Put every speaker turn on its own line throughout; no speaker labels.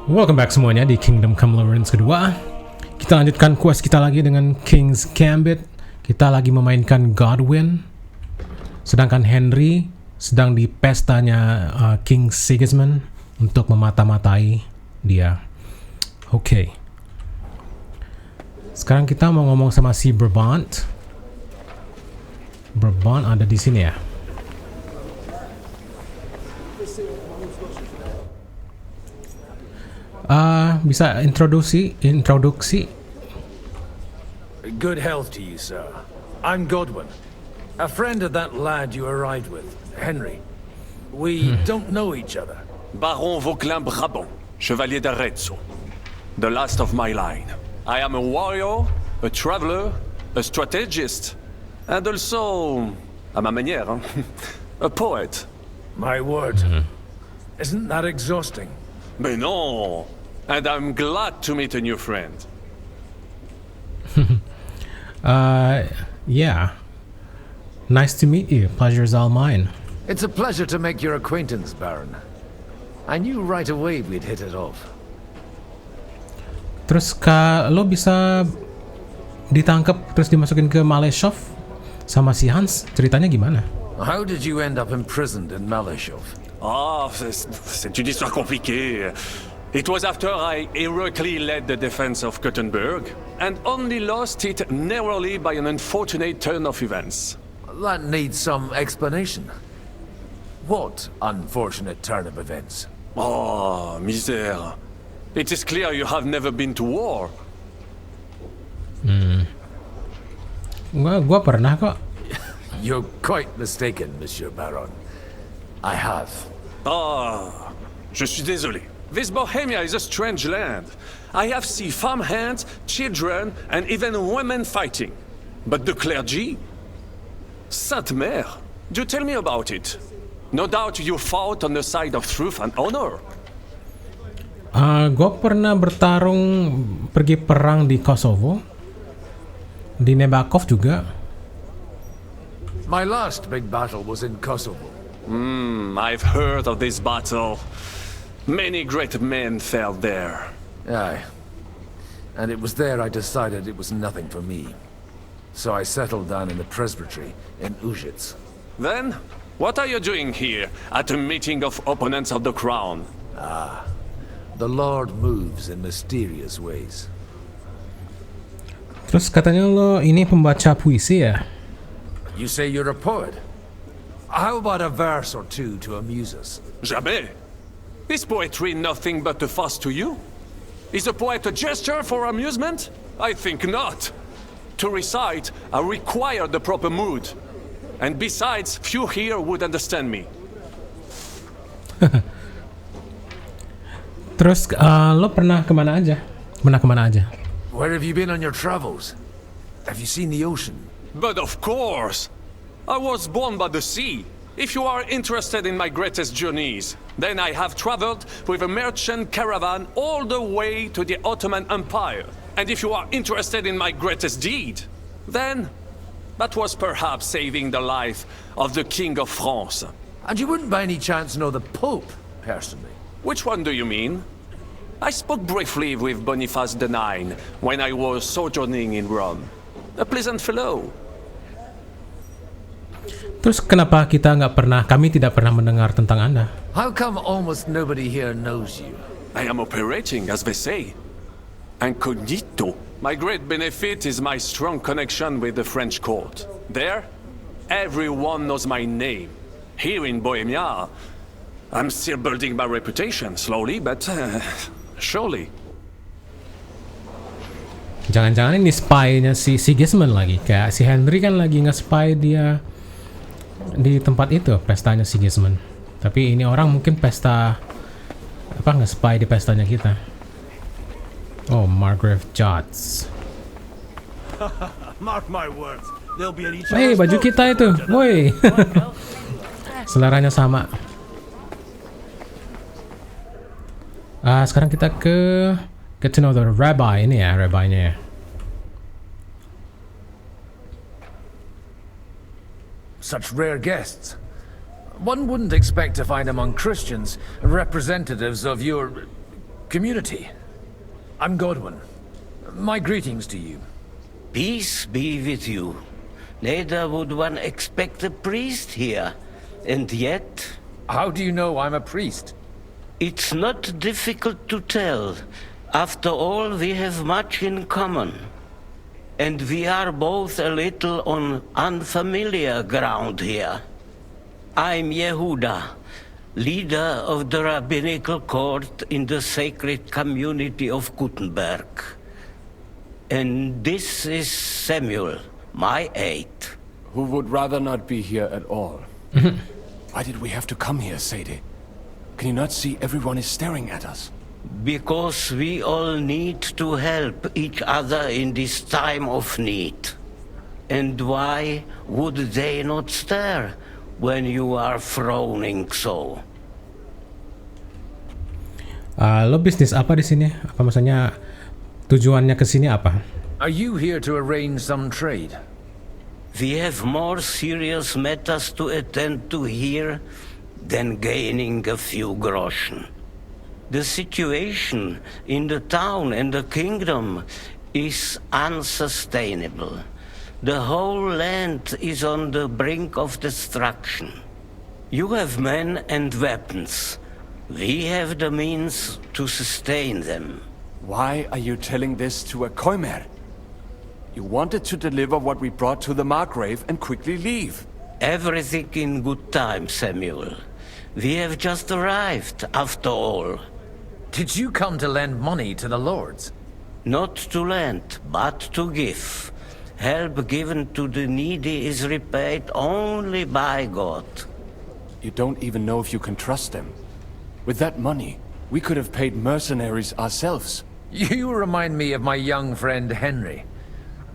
Welcome back semuanya di Kingdom Come Deliverance kedua. Kita lanjutkan quest kita lagi dengan King's Gambit. Kita lagi memainkan Godwin, sedangkan Henry sedang di pestanya King Sigismund untuk memata-matai dia. Oke. Sekarang kita mau ngomong sama si Brabant. Brabant ada di sini ya. Bisa introduksi.
Good health to you, sir. I'm Godwin, a friend of that lad you arrived with, Henry. We don't know each other.
Baron Vauquelin Brabant, Chevalier d'Arezzo. The last of my line. I am a warrior, a traveler, a strategist, and also, à ma manière, a poet.
My word. Isn't that exhausting?
Mais non! And I'm glad to meet a new friend.
Yeah. Nice to meet you. Pleasure's all mine.
It's a pleasure to make your acquaintance, Baron. I knew right away we'd hit it off.
Terus lo bisa ditangkap terus dimasukin ke Maleshov sama si Hans. Ceritanya gimana?
How did you end up imprisoned in Maleshov?
Ah, c'est une histoire compliquée. It was after I heroically led the defense of Gothenburg, and only lost it narrowly by an unfortunate turn of events.
That needs some explanation. What unfortunate turn of events?
Oh, misère. It is clear you have never been to war.
Gua pernah kok.
You're quite mistaken, Monsieur Baron. I have.
Ah, je suis désolé. This Bohemia is a strange land. I have seen farmhands, children, and even women fighting. But the clergy? Sainte Mère, do tell me about it. No doubt you fought on the side of truth and honor.
Gue pernah pergi perang di Kosovo, di Nebakov juga.
My last big battle was in Kosovo.
I've heard of this battle. Many great men fell there.
Aye. And it was there I decided it was nothing for me. So I settled down in the presbytery in Ujits.
Then, what are you doing here at a meeting of opponents of the crown?
The Lord moves in mysterious ways.
Terus katanya lo ini pembaca puisi ya?
You say you're a poet? How about a verse or two to amuse us?
Jamais. Is poetry nothing but a fuss to you? Is a poet a gesture for amusement? I think not. To recite, I require the proper mood. And besides, few here would understand me.
Terus lo pernah kemana aja?
Where have you been on your travels? Have you seen the ocean?
But of course! I was born by the sea. If you are interested in my greatest journeys, then I have traveled with a merchant caravan all the way to the Ottoman Empire. And if you are interested in my greatest deed, then that was perhaps saving the life of the King of France.
And you wouldn't by any chance know the Pope, personally?
Which one do you mean? I spoke briefly with Boniface IX when I was sojourning in Rome. A pleasant fellow.
Terus kenapa kami tidak pernah mendengar tentang Anda?
How come almost nobody here knows you?
I am operating, as they say. Incognito. My great benefit is my strong connection with the French court. There, everyone knows my name. Here in Bohemia, I'm still building my reputation, slowly but surely.
Jangan-jangan ini spy-nya si Sigismund lagi. Kayak si Henry kan lagi nge-spy dia di tempat itu, pestanya Sigismund. Tapi ini orang mungkin nge-spy di pestanya kita. Oh, Margrave Jots.
Mark my words, they'll be at each
Hey, baju kita itu. Woi. Seleranya sama. Sekarang kita ke get to know the rabbi ini ya, rabbi-nya ya.
Such rare guests. One wouldn't expect to find among Christians representatives of your Community, I'm Godwin. My greetings to you.
Peace be with you. Neither would one expect a priest here, and yet
How do you know I'm a priest?
it's not difficult to tell. After all, we have much in common. And we are both a little on unfamiliar ground here. I'm Yehuda, leader of the rabbinical court in the sacred community of Gutenberg. And this is Samuel, my aide.
Who would rather not be here at all. Why did we have to come here, Sadie? Can you not see everyone is staring at us?
Because we all need to help each other in this time of need. And why would they not stare when you are frowning so?
Lo bisnis apa di sini? Apa maksudnya tujuannya ke sini apa?
Are you here to arrange some trade?
We have more serious matters to attend to here than gaining a few groschen. The situation in the town and the kingdom is unsustainable. The whole land is on the brink of destruction. You have men and weapons. We have the means to sustain them.
Why are you telling this to a Koimer? You wanted to deliver what we brought to the Margrave and quickly leave.
Everything in good time, Samuel. We have just arrived, after all.
Did you come to lend money to the lords?
Not to lend, but to give. Help given to the needy is repaid only by God.
You don't even know if you can trust them. With that money, we could have paid mercenaries ourselves.
You remind me of my young friend Henry.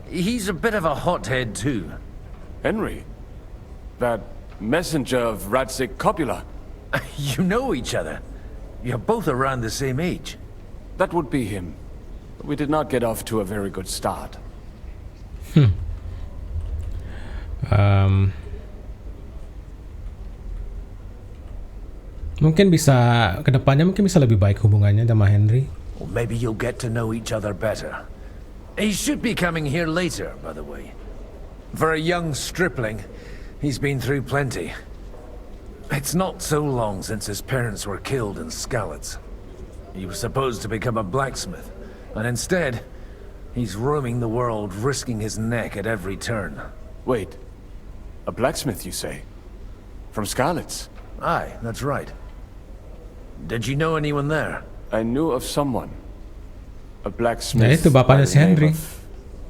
He's a bit of a hothead too.
Henry? That messenger of Radzik Copula?
You know each other. You're both around the same age.
That would be him. We did not get off to a very good start.
Mungkin bisa kedepannya mungkin bisa lebih baik hubungannya sama Henry.
Or maybe you'll get to know each other better. He should be coming here later, by the way. For a young stripling, he's been through plenty. It's not so long since his parents were killed in Skalitz. He was supposed to become a blacksmith, and instead, he's roaming the world, risking his neck at every turn.
Wait. A blacksmith, you say? From Skalitz?
Aye, that's right. Did you know anyone there?
I knew of someone. A
Nah,
blacksmith
itu bapaknya
by
si
the name
Henry.
of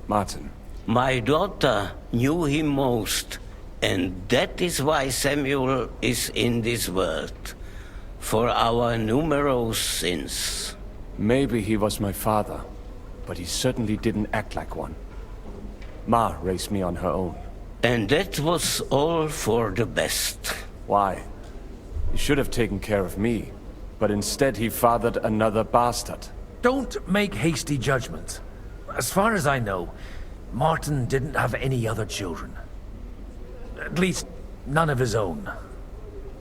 Martin.
My daughter knew him most, and that is why Samuel is in this world. For our numerous sins.
Maybe he was my father, but he certainly didn't act like one. Ma raised me on her own.
And that was all for the best.
Why? He should have taken care of me, but instead he fathered another bastard.
Don't make hasty judgments. As far as I know, Martin didn't have any other children. At least, none of his own.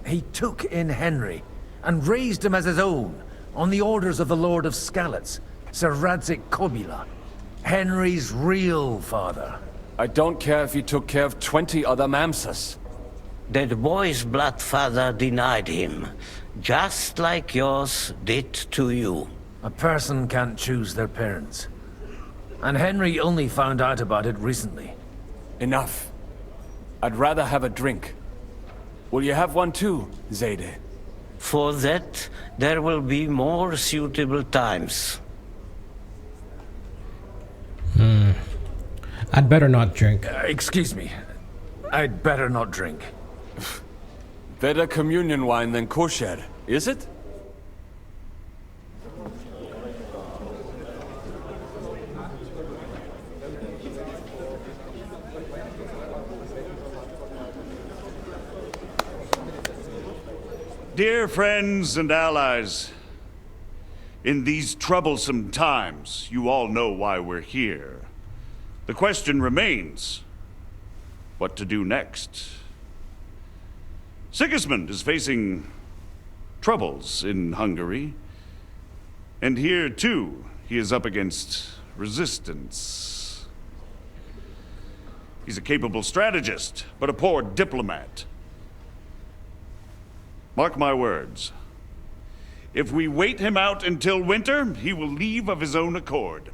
He took in Henry and raised him as his own on the orders of the Lord of Skalitz, Sir Radzik Kobila, Henry's real father.
I don't care if he took care of 20 other Mamsas.
That boy's blood father denied him, just like yours did to you.
A person can't choose their parents. And Henry only found out about it recently.
Enough. I'd rather have a drink. Will you have one too, Zayde?
For that, there will be more suitable times.
I'd better not drink.
Excuse me. I'd better not drink.
Better communion wine than kosher, is it?
Dear friends and allies, in these troublesome times, you all know why we're here. The question remains, what to do next? Sigismund is facing troubles in Hungary. And here, too, he is up against resistance. He's a capable strategist, but a poor diplomat. Mark my words. If we wait him out until winter, he will leave of his own accord.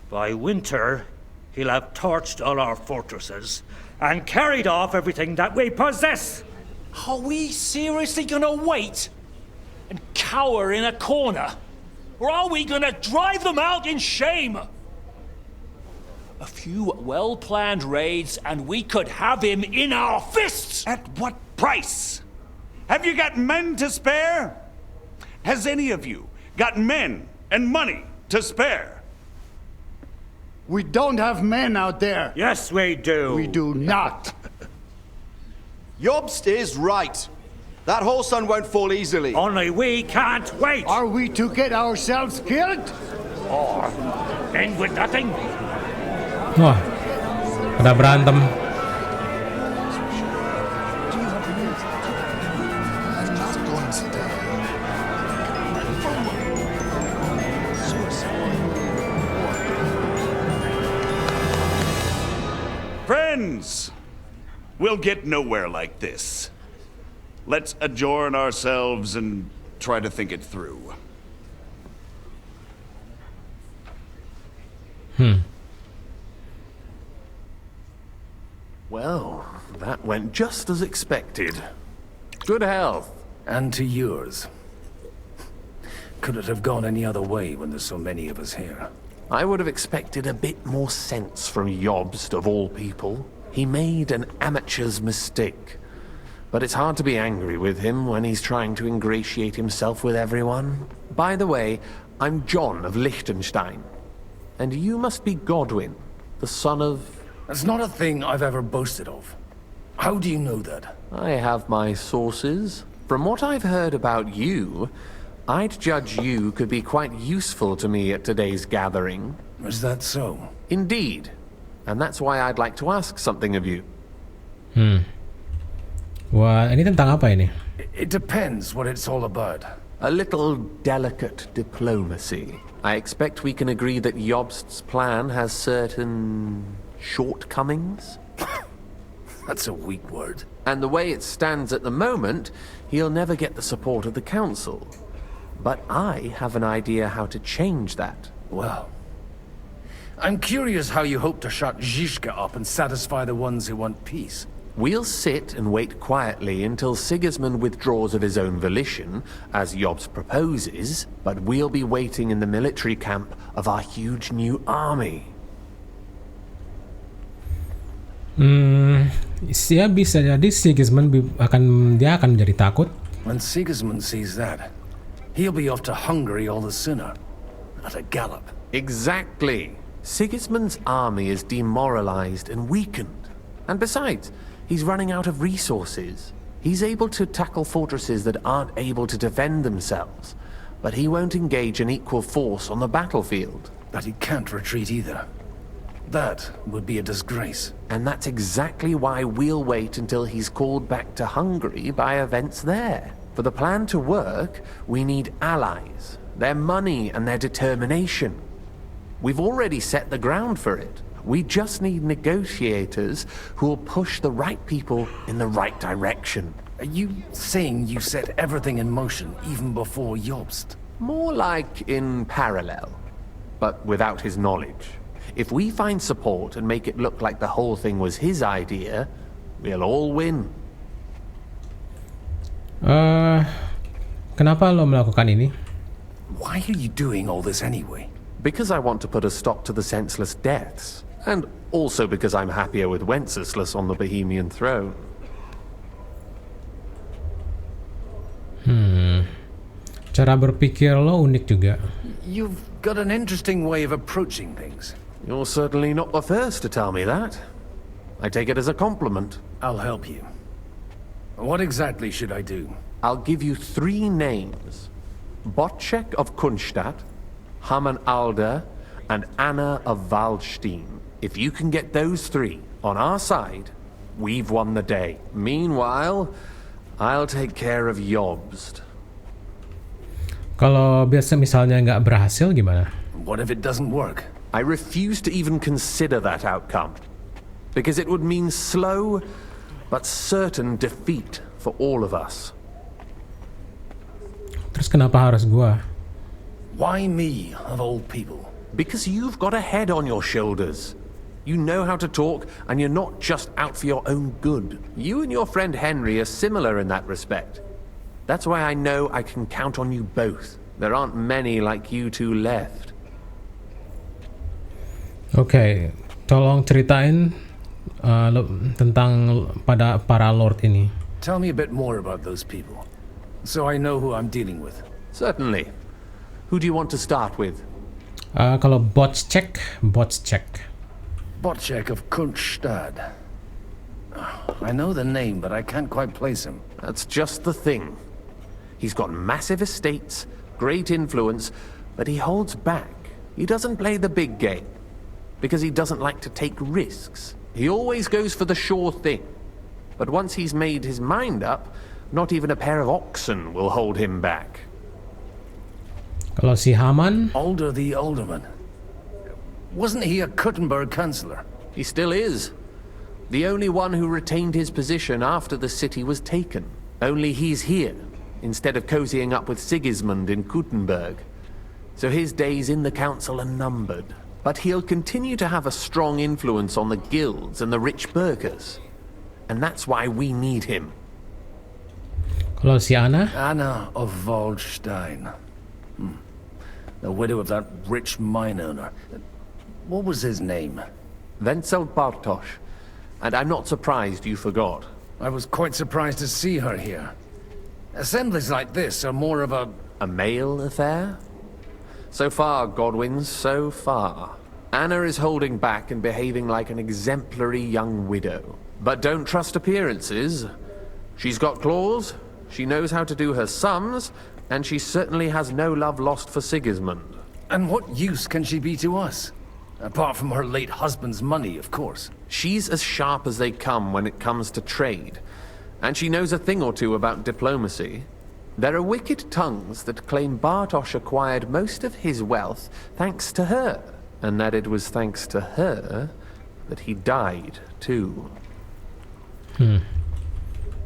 By winter, he'll have torched all our fortresses and carried off everything that we possess.
Are we seriously gonna wait and cower in a corner? Or are we gonna drive them out in shame? A few well-planned raids and we could have him in our fists!
At what price? Have you got men to spare? Has any of you got men and money to spare?
We don't have men out there.
Yes, we do.
We do not.
Jobst is right. That whole sun won't fall easily.
Only we can't wait.
Are we to get ourselves killed?
Or end with nothing.
Wah, pada berantem.
Friends, we'll get nowhere like this. Let's adjourn ourselves and try to think it through.
Well, that went just as expected. Good health.
And to yours. Could it have gone any other way when there's so many of us here?
I would have expected a bit more sense from Jobst, of all people. He made an amateur's mistake. But it's hard to be angry with him when he's trying to ingratiate himself with everyone. By the way, I'm John of Liechtenstein. And you must be Godwin, the son of...
That's not a thing I've ever boasted of. How do you know that?
I have my sources. From what I've heard about you, I'd judge you could be quite useful to me at today's gathering.
Is that so?
Indeed. And that's why I'd like to ask something of you.
Wah, ini tentang apa ini?
It depends what it's all about.
A little delicate diplomacy. I expect we can agree that Jobst's plan has certain shortcomings.
That's a weak word.
And the way it stands at the moment, he'll never get the support of the council. But I have an idea how to change that.
Well, I'm curious how you hope to shut Zizka up and satisfy the ones who want peace.
We'll sit and wait quietly until Sigismund withdraws of his own volition, as Jobst proposes, but we'll be waiting in the military camp of our huge new army.
Ya bisa jadi Sigismund akan menjadi takut.
When Sigismund sees that, he'll be off to Hungary all the sooner. At a gallop.
Exactly. Sigismund's army is demoralized and weakened. And besides, he's running out of resources. He's able to tackle fortresses that aren't able to defend themselves, but he won't engage an equal force on the battlefield.
But he can't retreat either. That would be a disgrace.
And that's exactly why we'll wait until he's called back to Hungary by events there. For the plan to work, we need allies, their money and their determination. We've already set the ground for it. We just need negotiators who will push the right people in the right direction.
Are you saying you set everything in motion even before Jobst?
More like in parallel, but without his knowledge. If we find support and make it look like the whole thing was his idea, we'll all win.
Kenapa lo melakukan ini?
Why are you doing all this anyway?
Because I want to put a stop to the senseless deaths. And also because I'm happier with Wenceslas on the Bohemian throne.
Cara berpikir lo unik juga.
You've got an interesting way of approaching things.
You're certainly not the first to tell me that. I take it as a compliment.
I'll help you. What exactly should I do?
I'll give you 3 names. Botchek of Kunstadt, Hamann Alder, and Anna of Waldstein. If you can get those 3 on our side, we've won the day. Meanwhile, I'll take care of Jobst.
Kalau biasa misalnya nggak berhasil gimana?
What if it doesn't work?
I refuse to even consider that outcome, because it would mean slow but certain defeat for all of us.
Terus kenapa harus gua?
Why me, of all people?
Because you've got a head on your shoulders. You know how to talk, and you're not just out for your own good. You and your friend Henry are similar in that respect. That's why I know I can count on you both. There aren't many like you two left.
Oke, tolong ceritain tentang para lord ini.
Tell me a bit more about those people, so I know who I'm dealing with.
Certainly. Who do you want to start with?
Kalau Bocek.
Bocek of Kunstad. I know the name, but I can't quite place him.
That's just the thing. He's got massive estates, great influence, but he holds back. He doesn't play the big game, because he doesn't like to take risks. He always goes for the sure thing. But once he's made his mind up, not even a pair of oxen will hold him back.
Kalau si Haman?
Alder the Alderman. Wasn't he a Kuttenberg councillor?
He still is. The only one who retained his position after the city was taken. Only he's here, instead of cozying up with Sigismund in Kuttenberg. So his days in the council are numbered. But he'll continue to have a strong influence on the guilds and the rich burghers. And that's why we need him.
Kalau si Anna?
Anna of Waldstein. The widow of that rich mine owner. What was his name?
Wenzel Bartosz. And I'm not surprised you forgot.
I was quite surprised to see her here. Assemblies like this are more of a
male affair? So far, Godwin, so far. Anna is holding back and behaving like an exemplary young widow. But don't trust appearances. She's got claws, she knows how to do her sums, and she certainly has no love lost for Sigismund.
And what use can she be to us? Apart from her late husband's money, of course.
She's as sharp as they come when it comes to trade. And she knows a thing or two about diplomacy. There are wicked tongues that claim Bartosz acquired most of his wealth thanks to her, and that it was thanks to her that he died, too.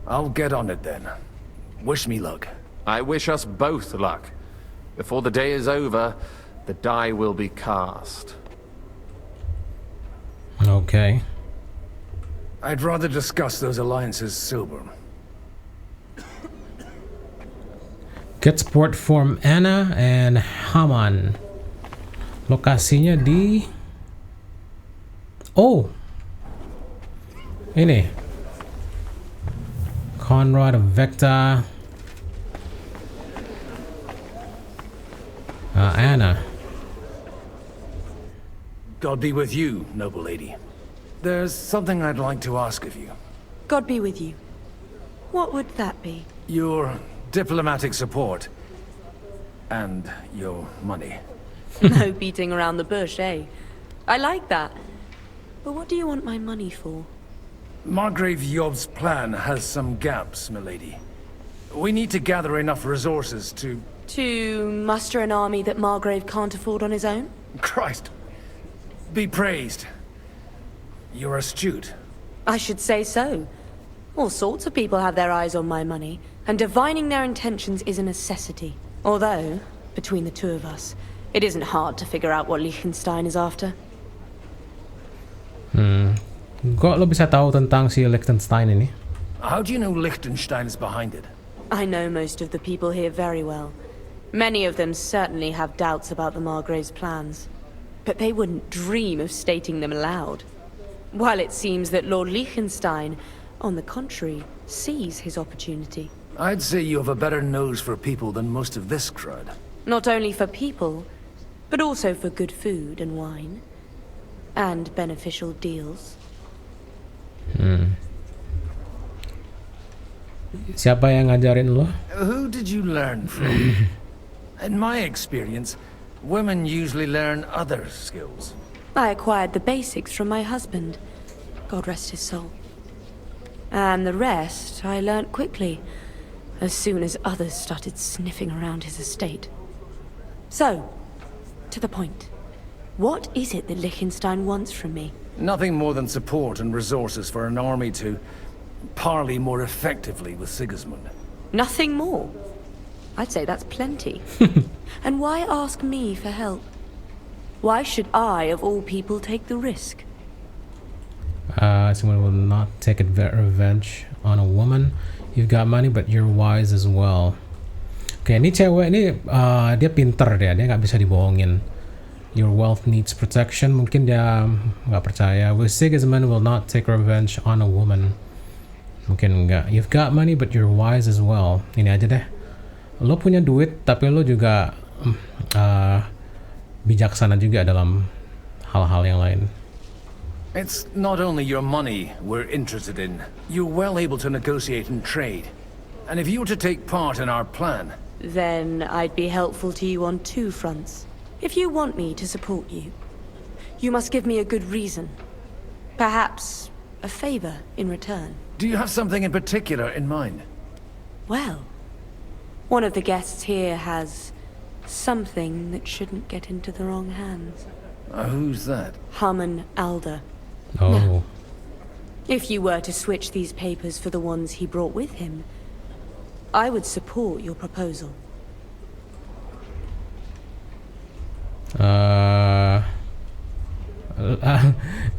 I'll get on it then. Wish me luck.
I wish us both luck. Before the day is over, the die will be cast.
Okay.
I'd rather discuss those alliances sober.
Get support from Anna and Haman. Lokasinya di... Oh! Ini. Conrad of Vecta. Anna.
God be with you, noble lady. There's something I'd like to ask of you.
God be with you. What would that be?
Your diplomatic support. And your money.
No beating around the bush, eh? I like that. But what do you want my money for?
Margrave Yob's plan has some gaps, milady. We need to gather enough resources to...
To muster an army that Margrave can't afford on his own?
Christ. Be praised. You're astute.
I should say so. All sorts of people have their eyes on my money, and divining their intentions is a necessity. Although, between the two of us, it isn't hard to figure out what Liechtenstein is after.
Kok lo bisa tahu tentang si Liechtenstein ini?
How do you know Liechtenstein is behind it?
I know most of the people here very well. Many of them certainly have doubts about the Margrave's plans. But they wouldn't dream of stating them aloud. While it seems that Lord Liechtenstein, on the contrary, sees his opportunity.
I'd say you have a better nose for people than most of this crowd.
Not only for people, but also for good food and wine. And beneficial deals.
Siapa yang ngajarin lo?
Who did you learn from? In my experience, women usually learn other skills.
I acquired the basics from my husband. God rest his soul. And the rest I learnt quickly, as soon as others started sniffing around his estate. So, to the point. What is it that Liechtenstein wants from me?
Nothing more than support and resources for an army to parley more effectively with Sigismund.
Nothing more? I'd say that's plenty. And why ask me for help? Why should I, of all people, take the risk?
Someone will not take revenge on a woman. You've got money, but you're wise as well. Oke, ini cewek ini dia pinter dia nggak bisa dibohongin. Your wealth needs protection. Mungkin dia nggak percaya. Sigismund will not take revenge on a woman. Mungkin enggak. You've got money, but you're wise as well. Ini aja deh. Lo punya duit, tapi lo juga bijaksana juga dalam hal-hal yang lain.
It's not only your money we're interested in. You're well able to negotiate and trade. And if you were to take part in our plan...
Then I'd be helpful to you on two fronts. If you want me to support you, you must give me a good reason. Perhaps a favor in return.
Do you have something in particular in mind?
Well, one of the guests here has something that shouldn't get into the wrong hands.
Who's that?
Harman Alder.
Oh.
Now, if you were to switch these papers for the ones he brought with him, I would support your proposal.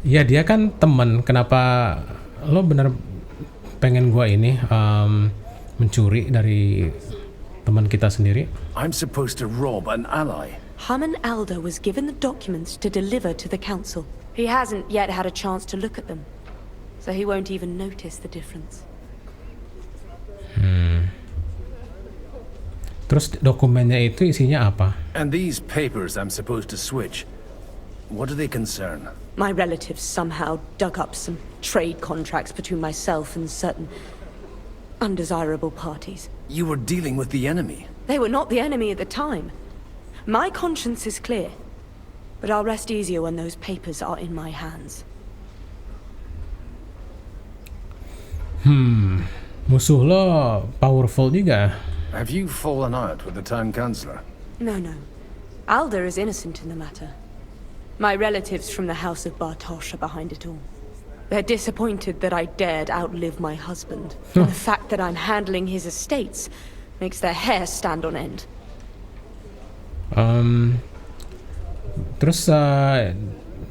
Ya dia kan temen. Kenapa lo bener pengen gua ini mencuri dari teman kita sendiri?
I'm supposed to rob an ally.
Harman Alder was given the documents to deliver to the council. He hasn't yet had a chance to look at them, so he won't even notice the difference.
Terus dokumennya itu isinya apa?
And these papers I'm supposed to switch, what do they concern?
My relatives somehow dug up some trade contracts between myself and certain undesirable parties.
You were dealing with the enemy.
They were not the enemy at the time. My conscience is clear, but I'll rest easier when those papers are in my hands.
Musuh lo powerful juga.
Have you fallen out with the town councillor?
No. Alder is innocent in the matter. My relatives from the House of Bartosz are behind it all. They're disappointed that I dared outlive my husband. And the fact that I'm handling his estates makes their hair stand on end.
Terus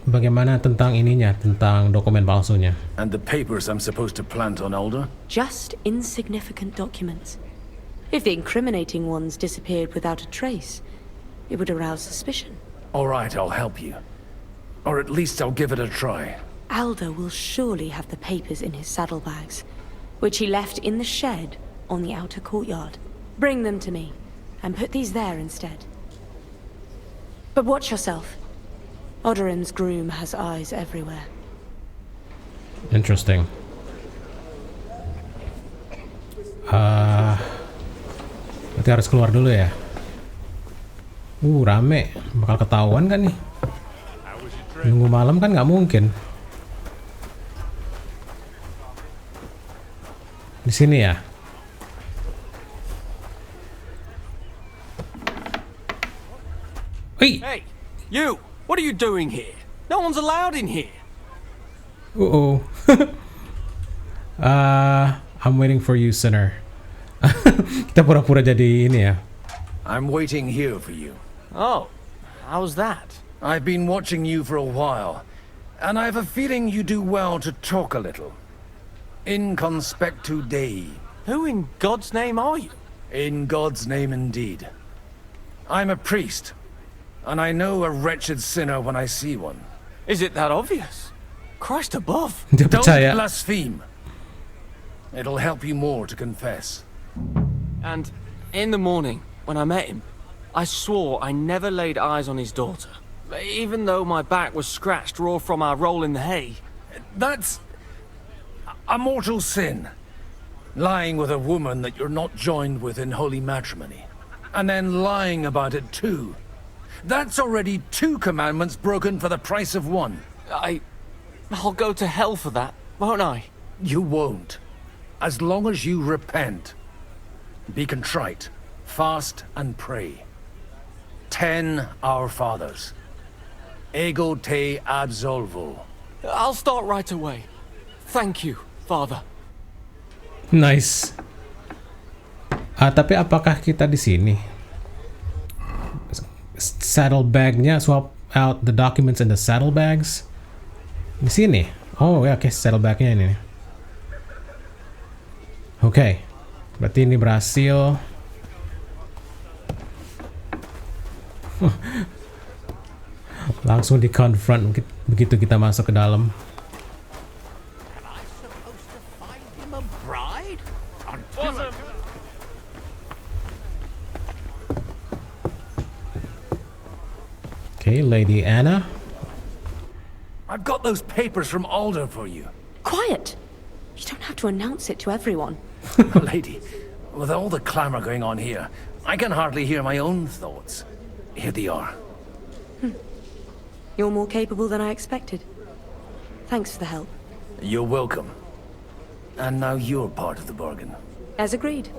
bagaimana tentang ininya, tentang dokumen palsunya?
And the papers I'm supposed to plant on Alder?
Just insignificant documents. If the incriminating ones disappeared without a trace, it would arouse suspicion.
All right, I'll help you. Or at least I'll give it a try.
Alder will surely have the papers in his saddlebags, which he left in the shed on the outer courtyard. Bring them to me, and put these there instead. But watch yourself. Odorim's groom has eyes everywhere.
Interesting. Berarti harus keluar dulu ya. Rame. Bakal ketahuan kan nih? Nunggu malam kan nggak mungkin. Di sini ya.
Hey, you! What are you doing here? No one's allowed in here.
I'm waiting for you, sinner. Kita pura-pura jadi ini ya.
I'm waiting here for you.
Oh, how's that?
I've been watching you for a while, and I have a feeling you do well to talk a little. In conspectu Dei.
Who in God's name are you?
In God's name indeed. I'm a priest, and I know a wretched sinner when I see one.
Is it that obvious? Christ above.
Don't blaspheme. It'll help you more to confess.
And in the morning, when I met him, I swore I never laid eyes on his daughter, even though my back was scratched raw from our roll in the hay.
That's a mortal sin. Lying with a woman that you're not joined with in holy matrimony. And then lying about it too. That's already 2 commandments broken for the price of 1.
I'll go to hell for that, won't I?
You won't. As long as you repent. Be contrite, fast and pray. 10 Our Fathers. Ego te absolvo.
I'll start right away. Thank you, Father.
Nice. Tapi apakah kita di sini? Saddlebagnya, swap out the documents in the saddlebags. Di sini. Oh ya, oke, saddlebagnya ini. Oke. Berarti ini berhasil. Langsung di confront begitu kita masuk ke dalam. Okay, Lady Anna.
I've got those papers from Alder for you.
Quiet! You don't have to announce it to everyone.
Lady, with all the clamor going on here, I can hardly hear my own thoughts. Here they are.
You're more capable than I expected. Thanks for the help.
You're welcome. And now you're part of the bargain.
As agreed.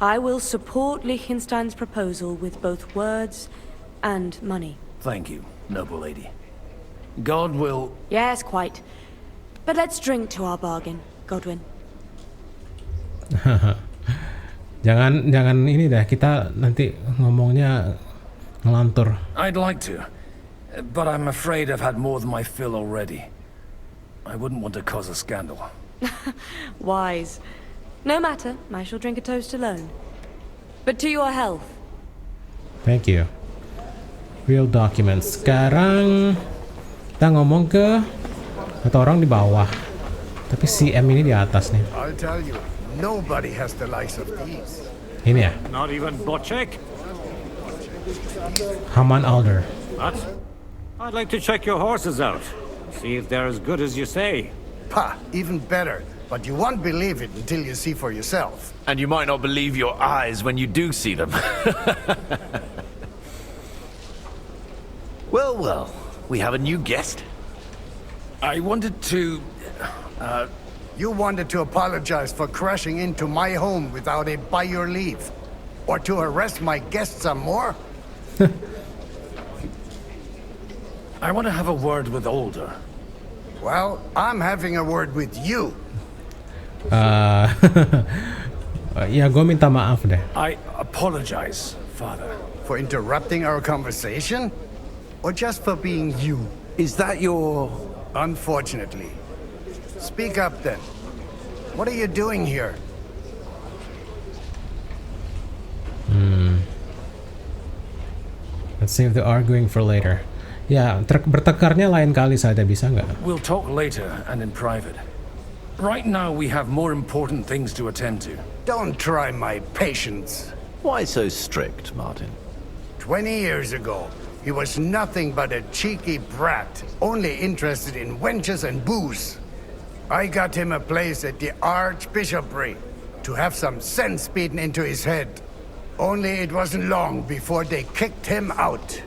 I will support Liechtenstein's proposal with both words and money.
Thank you, noble lady. God will...
Yes, quite. But let's drink to our bargain, Godwin.
jangan ini dah, kita nanti ngomongnya ngelantur.
I'd like to, but I'm afraid I've had more than my fill already. I wouldn't want to cause a scandal.
Wise. No matter, I shall drink a toast alone. But to your health.
Thank you. Real documents. Sekarang kita ngomong ke satu orang di bawah. Tapi si M ini di atas nih.
I'll tell you, nobody has the likes of these.
Ini ya.
Not even Bocek?
Haman Alder.
What? I'd like to check your horses out. See if they're as good as you say.
Pah, even better. But you won't believe it until you see for yourself.
And you might not believe your eyes when you do see them. Well, well, we have a new guest.
I wanted to...
You wanted to apologize for crashing into my home without a by your leave. Or to arrest my guests some more?
I want to have a word with Alder.
Well, I'm having a word with you.
Ya, gue minta maaf deh.
I apologize, Father.
For interrupting our conversation? Or just for being you?
Is that your...
Unfortunately. Speak up then. What are you doing here?
Let's save the arguing for later. Ya, bertekarnya lain kali saja, bisa nggak?
We'll talk later and in private. Right now we have more important things to attend to.
Don't try my patience.
Why so strict, Martin?
20 years ago, he was nothing but a cheeky brat, only interested in wenches and booze. I got him a place at the Archbishopric to have some sense beaten into his head. Only it wasn't long before they kicked him out.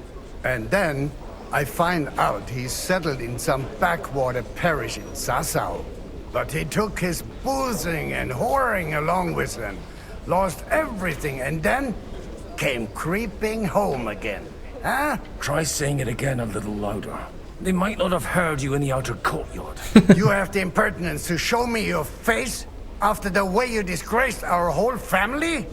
And then I find out he's settled in some backwater parish in Sassau. But he took his boozing and whoring along with him, lost everything, and then came creeping home again. Huh?
Try saying it again a little louder. They might not have heard you in the outer courtyard.
You have the impertinence to show me your face after the way you disgraced our whole family?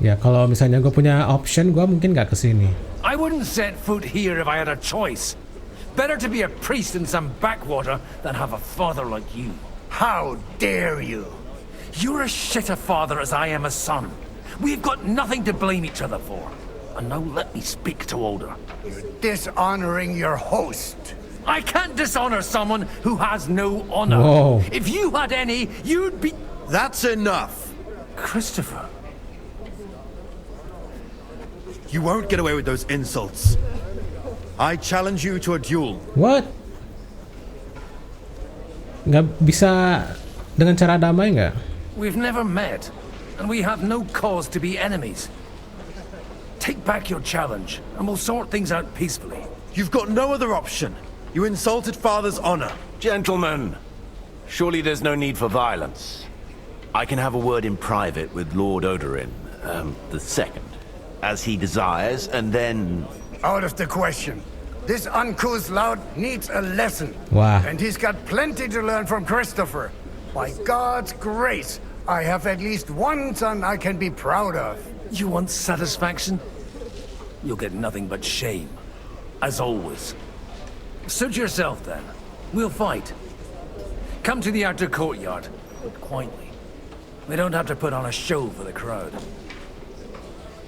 Ya, kalau misalnya gue punya option, gue mungkin nggak kesini.
I wouldn't set foot here if I had a choice. Better to be a priest in some backwater than have a father like you.
How dare you?
You're as shit a father as I am a son. We've got nothing to blame each other for. And now let me speak to Alder.
You're dishonoring your host.
I can't dishonor someone who has no honor.
Whoa.
If you had any, you'd be...
That's enough.
Christopher.
You won't get away with those insults. I challenge you to a duel.
What? Nggak bisa dengan cara damai nggak?
We've never met, and we have no cause to be enemies. Take back your challenge, and we'll sort things out peacefully.
You've got no other option. You insulted Father's honor. Gentlemen, surely there's no need for violence.
I can have a word in private with Lord Odorin, the second, as he desires, and then...
Out of the question. This uncouth lout needs a lesson.
Wow.
And he's got plenty to learn from Christopher. By God's grace, I have at least one son I can be proud of.
You want satisfaction? You'll get nothing but shame. As always. Suit yourself, then. We'll fight. Come to the outer courtyard, but quietly. We don't have to put on a show for the crowd.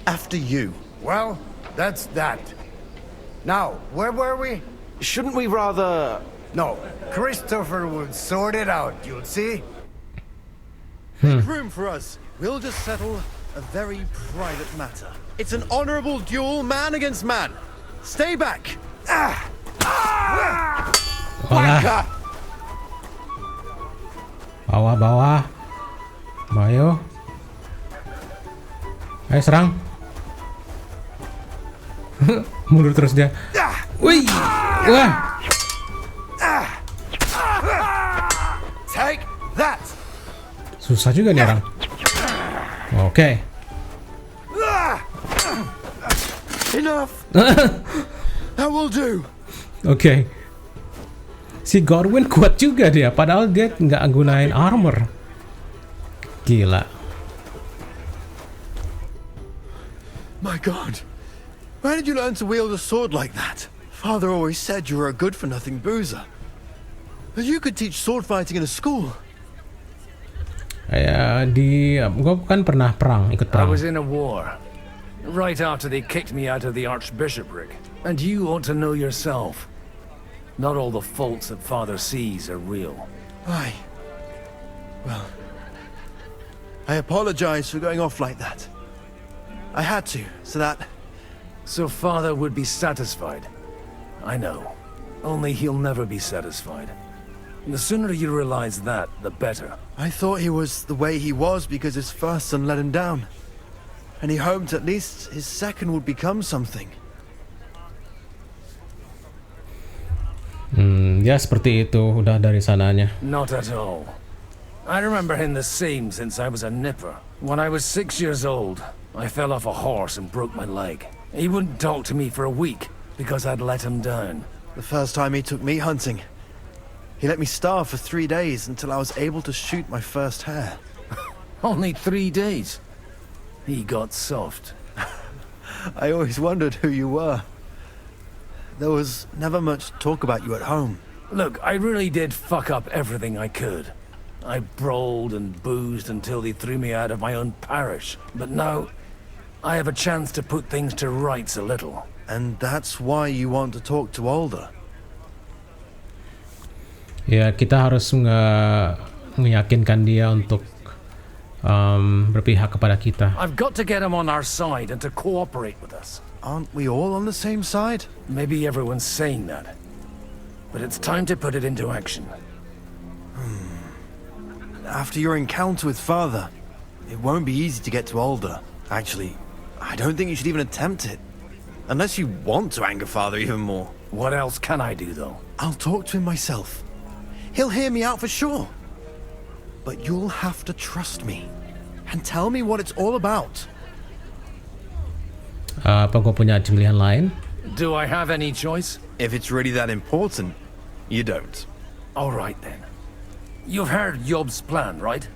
After you.
Well, that's that. Now, where were we?
Shouldn't we rather...
No, Christopher will sort it out, you'll see.
Make room for us. We'll just settle a very private matter. It's an honorable duel, man against man. Stay back.
Wah. Bawah. Ayo. Ayo serang. Mundur terus dia. Wih. Wah.
Take that.
Susah juga nih orang. Oke.
Enough. That will do.
Oke. Si Godwin kuat juga dia, padahal dia nggak gunain armor. Gila.
My God. Where did you learn to wield a sword like that? Father always said you were a good-for-nothing boozer. That you could teach sword fighting in a school.
Gue kan pernah ikut
I
perang.
was in a war. Right after they kicked me out of the archbishopric. And you ought to know yourself. Not all the faults that Father sees are real.
Well, I apologize for going off like that. I had to,
So Father would be satisfied. I know. Only he'll never be satisfied. The sooner you realize that, the better.
I thought he was the way he was because his first son let him down. And he hoped at least his second would become something.
Ya seperti itu, udah dari sananya.
Not at all. I remember him the same since I was a nipper. When I was 6 years old, I fell off a horse and broke my leg. He wouldn't talk to me for a week because I'd let him down.
The first time he took me hunting, he let me starve for 3 days until I was able to shoot my first hare.
Only 3 days. He got soft.
I always wondered who you were. There was never much talk about you at home.
Look, I really did fuck up everything I could. I brawled and boozed until they threw me out of my own parish. But now, I have a chance to put things to rights a little.
And that's why you want to talk to Alder.
Ya, kita harus meyakinkan dia untuk berpihak kepada kita.
I've got to get him on our side and to cooperate with us.
Aren't we all on the same side?
Maybe everyone's saying that. But it's time to put it into action.
After your encounter with Father, it won't be easy to get to Alder. Actually, I don't think you should even attempt it. Unless you want to anger Father even more.
What else can I do, though?
I'll talk to him myself. He'll hear me out for sure. But you'll have to trust me. And tell me what it's all about.
Apa gue punya pilihan lain?
Do I have any choice?
If it's really that important, you don't.
All right, then. You've heard Yob's plan, right?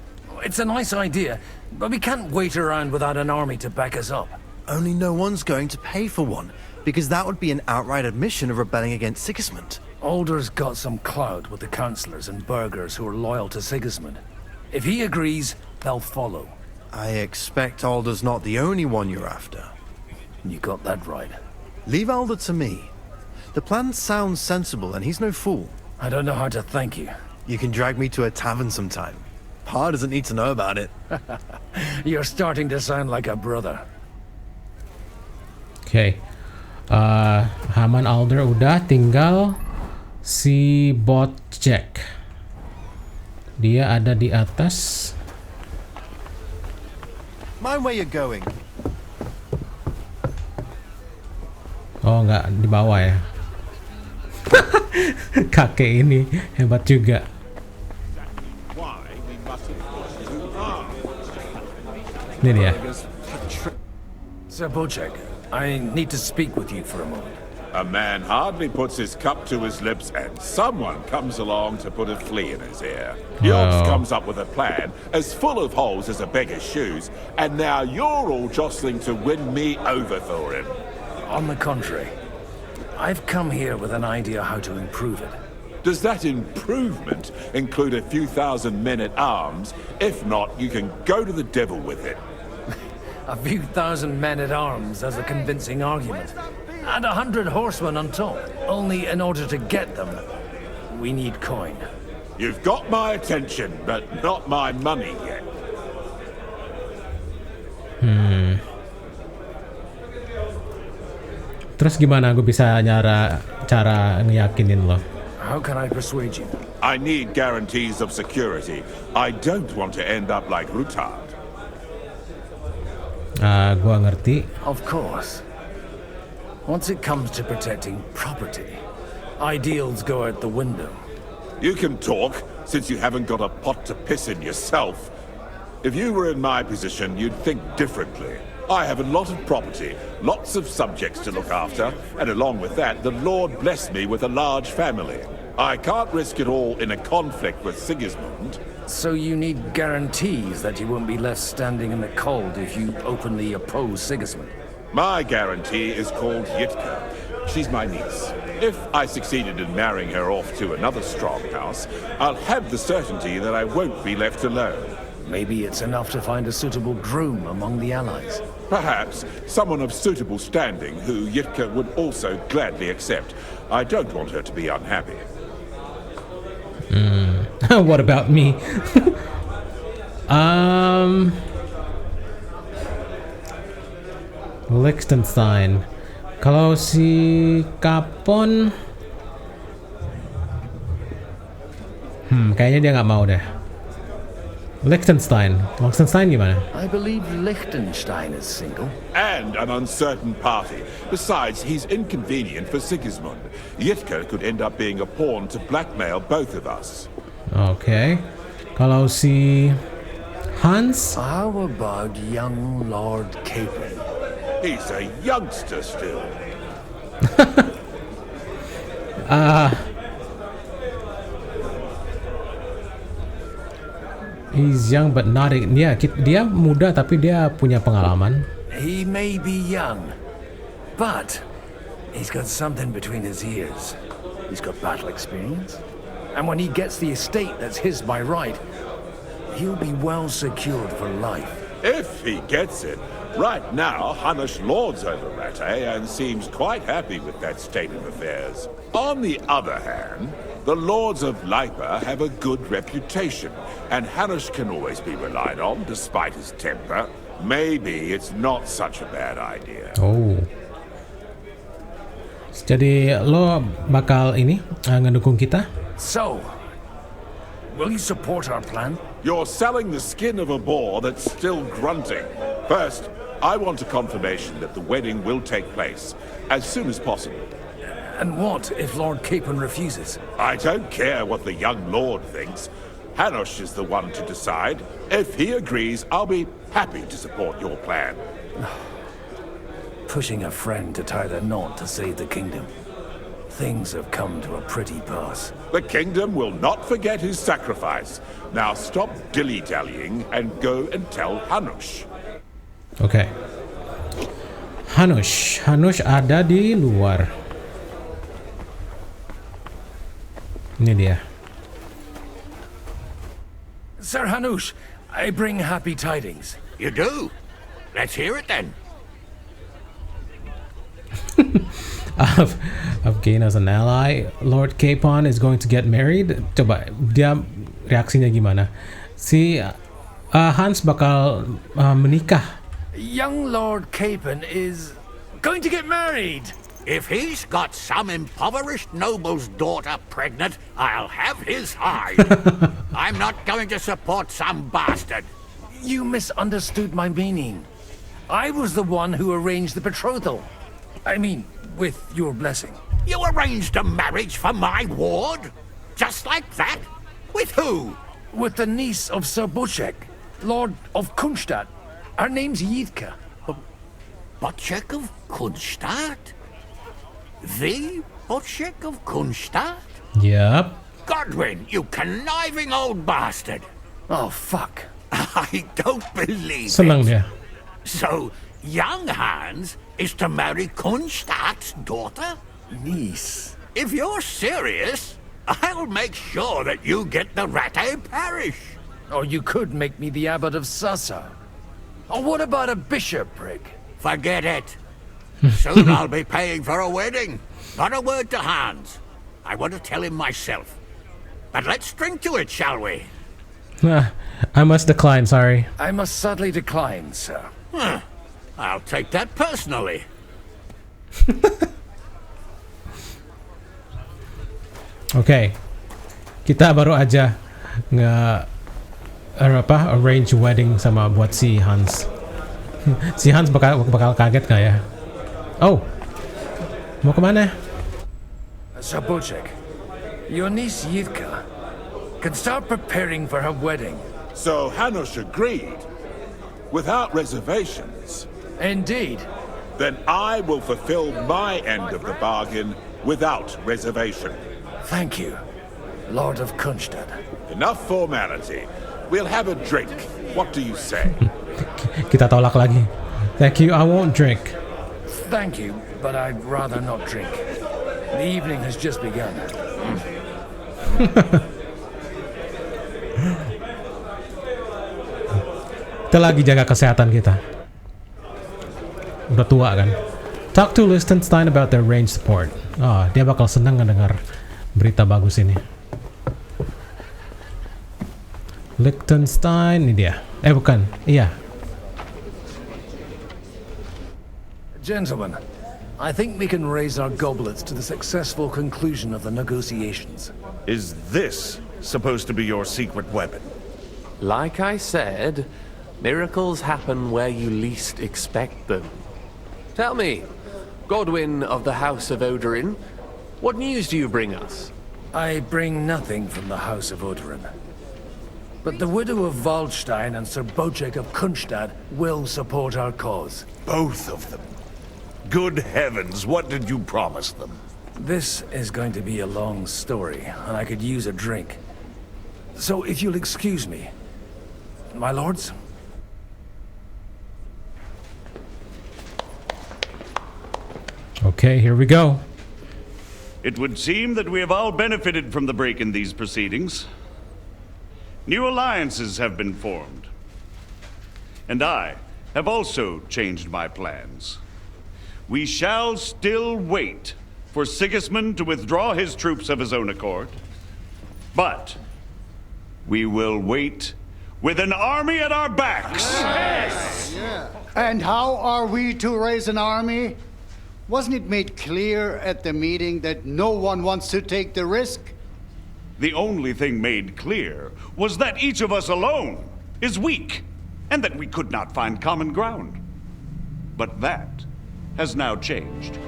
It's a nice idea, but we can't wait around without an army to back us up.
Only no one's going to pay for one, because that would be an outright admission of rebelling against Sigismund.
Alder's got some clout with the councillors and burghers who are loyal to Sigismund. If he agrees, they'll follow.
I expect Alder's not the only one you're after.
You got that right.
Leave Alder to me. The plan sounds sensible, and he's no fool.
I don't know how to thank you.
You can drag me to a tavern sometime. Pa doesn't need to know about it.
You're starting to sound like a brother.
Oke. Haman Alder udah, tinggal si bot Jack. Dia ada di atas.
Mind where you're going.
Oh, nggak di bawah ya. Kakek ini hebat juga.
Why we mustn't push too far.
Ini dia.
Sir Bocek, I need to speak with you for a moment.
A man hardly puts his cup to his lips and someone comes along to put a flea in his ear. Yops comes up with a plan as full of holes as a beggar's shoes, and now you're all jostling to win me over for him.
On the contrary, I've come here with an idea how to improve it.
Does that improvement include a few thousand men-at-arms? If not, you can go to the devil with it.
A few thousand men-at-arms has a convincing argument. And 100 horsemen on top. Only in order to get them, we need coin.
You've got my attention, but not my money yet.
Terus gimana gue bisa cara ngeyakinin lo?
How can I persuade you?
I need guarantees of security. I don't want to end up like Rutard.
Gue ngerti.
Of course. Once it comes to protecting property, ideals go out the window.
You can talk, since you haven't got a pot to piss in yourself. If you were in my position, you'd think differently. I have a lot of property, lots of subjects to look after, and along with that, the Lord blessed me with a large family. I can't risk it all in a conflict with Sigismund.
So you need guarantees that you won't be left standing in the cold if you openly oppose Sigismund?
My guarantee is called Yitka. She's my niece. If I succeeded in marrying her off to another strong house, I'll have the certainty that I won't be left alone.
Maybe it's enough to find a suitable groom among the allies.
Perhaps someone of suitable standing who Yitka would also gladly accept. I don't want her to be unhappy.
What about me? Liechtenstein. Kalau si Capon, kayaknya dia nggak mau deh. Liechtenstein gimana?
I believe Liechtenstein is single.
And an uncertain party. Besides, he's inconvenient for Sigismund. Yitka could end up being a pawn to blackmail both of us.
Okay. Kalau si Hans?
How about young Lord Capon?
He's a youngster still.
He's young but not. Dia muda tapi dia punya pengalaman.
He may be young, but he's got something between his ears. He's got battle experience. And when he gets the estate that's his by right, he'll be well secured for life.
If he gets it. Right now, Hanush lords over Rattay and seems quite happy with that state of affairs. On the other hand, the lords of Lipa have a good reputation, and Hanush can always be relied on despite his temper. Maybe it's not such a bad idea.
Oh. Jadi lo bakal ngedukung kita?
So, will you support our plan?
You're selling the skin of a boar that's still grunting. First, I want a confirmation that the wedding will take place as soon as possible.
And what if Lord Capon refuses?
I don't care what the young lord thinks. Hanush is the one to decide. If he agrees, I'll be happy to support your plan.
Pushing a friend to tie the knot to save the kingdom. Things have come to a pretty pass.
The kingdom will not forget his sacrifice. Now stop dilly-dallying and go and tell Hanush.
Okay. Hanush ada di luar. Ini dia.
Sir Hanush, I bring happy tidings.
You do? Let's hear it then.
I've gained as an ally. Lord Capon is going to get married. Coba dia reaksinya gimana? Si Hans bakal menikah.
Young Lord Capon is going to get married.
If he's got some impoverished noble's daughter pregnant, I'll have his hide. I'm not going to support some bastard.
You misunderstood my meaning. I was the one who arranged the betrothal. I mean, with your blessing.
You arranged a marriage for my ward? Just like that? With who?
With the niece of Sir Bocek, Lord of Kunstadt. Our name's Jika.
Bocek of Kronstadt? The Bocek of Kronstadt?
Yep.
Godwin, you conniving old bastard!
Oh, fuck.
I don't believe
Senang
it.
dia.
So, young Hans is to marry Kronstadt's daughter?
Niece.
If you're serious, I'll make sure that you get the Rattay parish.
Or you could make me the abbot of Sassa. Or what about a bishopric?
Forget it. Soon I'll be paying for a wedding. Not a word to Hans. I want to tell him myself. But let's drink to it, shall we?
I must decline, sorry.
I must sadly decline, sir.
I'll take that personally.
Oke. Kita baru aja arrange wedding sama buat si Hans. Si Hans bakal kaget nggak ya? Oh, mau kemana?
Sir Bocek, your niece Yivka can start preparing for her wedding.
So Hanush agreed, without reservations.
Indeed.
Then I will fulfill my end of the bargain without reservation.
Thank you, Lord of Kronstadt.
Enough formality. We'll have a drink. What do you say?
Kita tolak lagi. Thank you, I won't drink.
Thank you, but I'd rather not drink. The evening has just begun.
Kita lagi jaga kesehatan kita. Udah tua kan. Talk to Liechtenstein about their range support. Oh, dia bakal senang ngedengar berita bagus ini. Liechtenstein, ini dia. Bukan. Iya.
Gentlemen, I think we can raise our goblets to the successful conclusion of the negotiations.
Is this supposed to be your secret weapon?
Like I said, miracles happen where you least expect them. Tell me, Godwin of the House of Odorin, what news do you bring us?
I bring nothing from the House of Odorin. But the widow of Waldstein and Sir Bocek of Kronstadt will support our cause.
Both of them. Good heavens, what did you promise them?
This is going to be a long story, and I could use a drink. So if you'll excuse me, my lords?
Okay, here we go.
It would seem that we have all benefited from the break in these proceedings. New alliances have been formed. And I have also changed my plans. We shall still wait for Sigismund to withdraw his troops of his own accord. But we will wait with an army at our backs.
Yes. And how are we to raise an army? Wasn't it made clear at the meeting that no one wants to take the risk?
The only thing made clear was that each of us alone is weak, and that we could not find common ground. But that has now changed.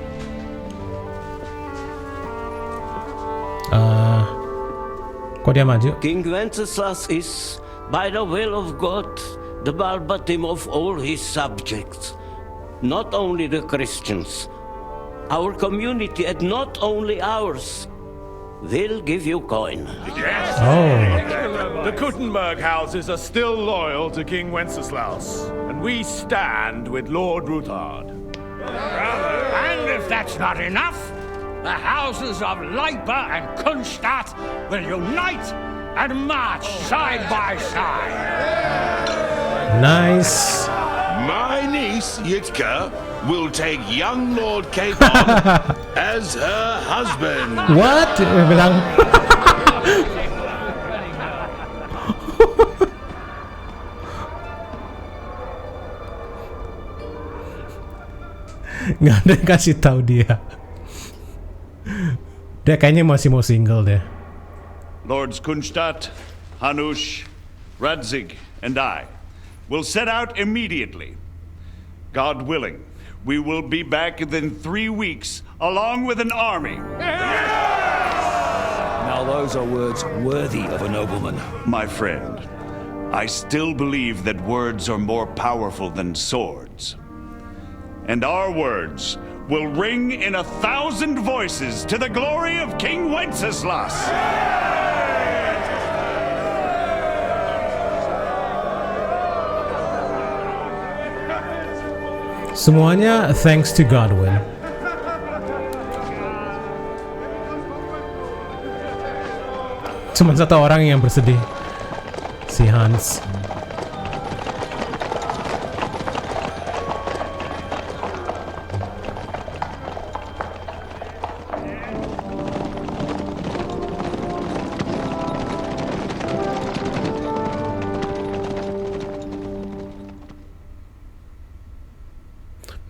Kok dia maju?
King Wenceslas is, by the will of God, the balbatim of all his subjects. Not only the Christians, our community, and not only ours, will give you coin.
Yes.
Oh.
The Kuttenberg houses are still loyal to King Wenceslaus, and we stand with Lord Ruthard.
And if that's not enough, the houses of Leipa and Kronstadt will unite and march side by side.
Nice.
My niece, Yitka, will take young Lord Capon as her husband.
What? Dia bilang. Nggak ada yang kasih tahu dia. Dia kayaknya masih mau single deh.
Lords Kronstadt, Hanush, Radzig, and I will set out immediately. God willing, we will be back within 3 weeks, along with an army.
Now those are words worthy of a nobleman.
My friend, I still believe that words are more powerful than swords. And our words will ring in 1,000 voices to the glory of King Wenceslas!
Semuanya thanks to Godwin. Cuma satu orang yang bersedih, si Hans.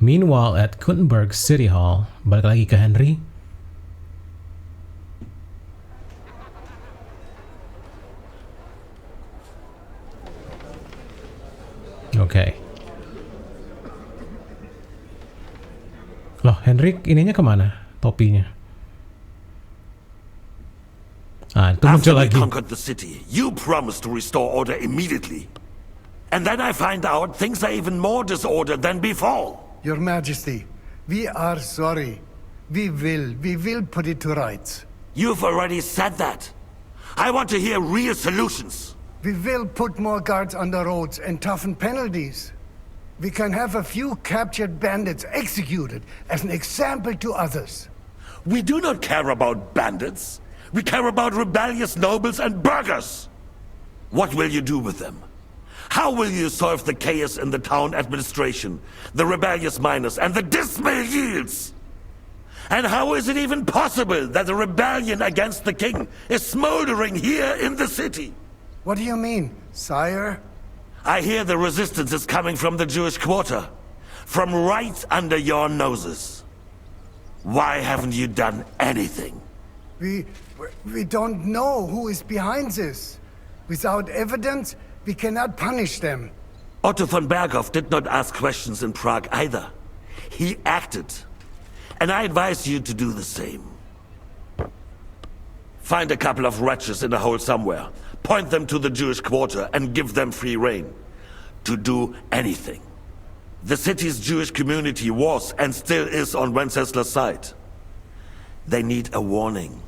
Meanwhile at Kuttenberg City Hall, balik lagi ke Henry. Oke. Loh, Henry ininya kemana? Topinya. Ah, itu muncul
After we
lagi.
conquered the city, you promised to restore order immediately. And then I find out things are even more disordered than before.
Your Majesty, we are sorry. We will put it to rights.
You've already said that. I want to hear real solutions.
We will put more guards on the roads and toughen penalties. We can have a few captured bandits executed as an example to others.
We do not care about bandits. We care about rebellious nobles and burghers. What will you do with them? How will you solve the chaos in the town administration, the rebellious miners, and the dismal yields? And how is it even possible that a rebellion against the king is smoldering here in the city?
What do you mean, sire?
I hear the resistance is coming from the Jewish quarter, from right under your noses. Why haven't you done anything?
We don't know who is behind this. Without evidence, we cannot punish them.
Otto von Berghoff did not ask questions in Prague either. He acted. And I advise you to do the same. Find a couple of wretches in a hole somewhere, point them to the Jewish quarter, and give them free rein to do anything. The city's Jewish community was and still is on Wenceslas' side. They need a warning.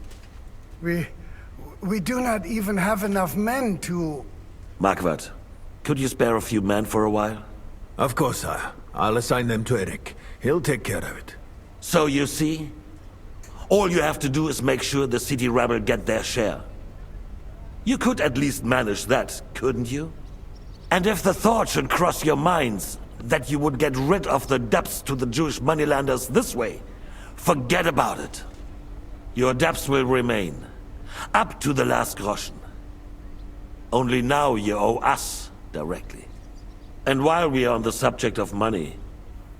We do not even have enough men to...
Marquardt, could you spare a few men for a while?
Of course, sire. I'll assign them to Eric. He'll take care of it.
So you see? All you have to do is make sure the city rebel get their share. You could at least manage that, couldn't you? And if the thought should cross your minds that you would get rid of the debts to the Jewish moneylanders this way, forget about it. Your debts will remain, up to the last groschen. Only now you owe us directly. And while we are on the subject of money,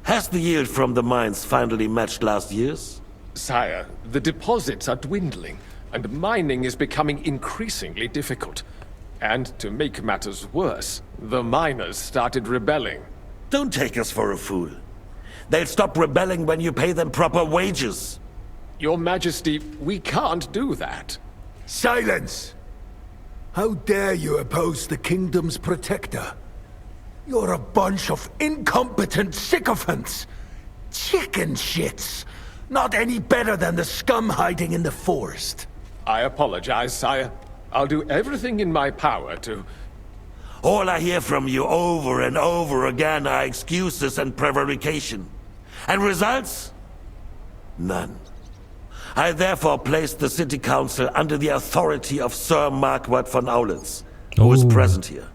has the yield from the mines finally matched last year's?
Sire, the deposits are dwindling, and mining is becoming increasingly difficult. And to make matters worse, the miners started rebelling.
Don't take us for a fool. They'll stop rebelling when you pay them proper wages.
Your Majesty, we can't do that.
Silence! How dare you oppose the kingdom's protector? You're a bunch of incompetent sycophants! Chicken shits! Not any better than the scum hiding in the forest.
I apologize, sire. I'll do everything in my power to...
All I hear from you over and over again are excuses and prevarication. And results? None. I therefore placed the city council under the authority of Sir Marquardt von Aulitz, who is present here,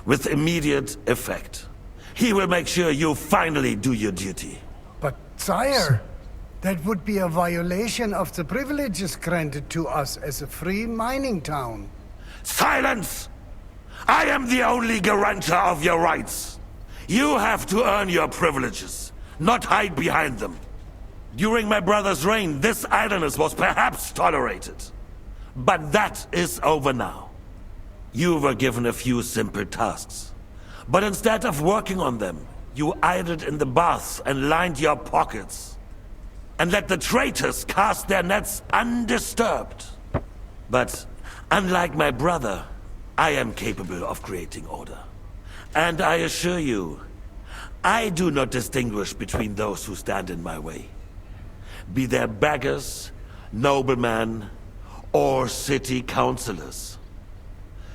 with immediate effect. He will make sure you finally do your duty.
But, sire, that would be a violation of the privileges granted to us as a free mining town.
Silence! I am the only guarantor of your rights. You have to earn your privileges, not hide behind them. During my brother's reign, this idleness was perhaps tolerated. But that is over now. You were given a few simple tasks. But instead of working on them, you idled in the baths and lined your pockets. And let the traitors cast their nets undisturbed. But unlike my brother, I am capable of creating order. And I assure you, I do not distinguish between those who stand in my way. Be they beggars, noblemen, or city councillors.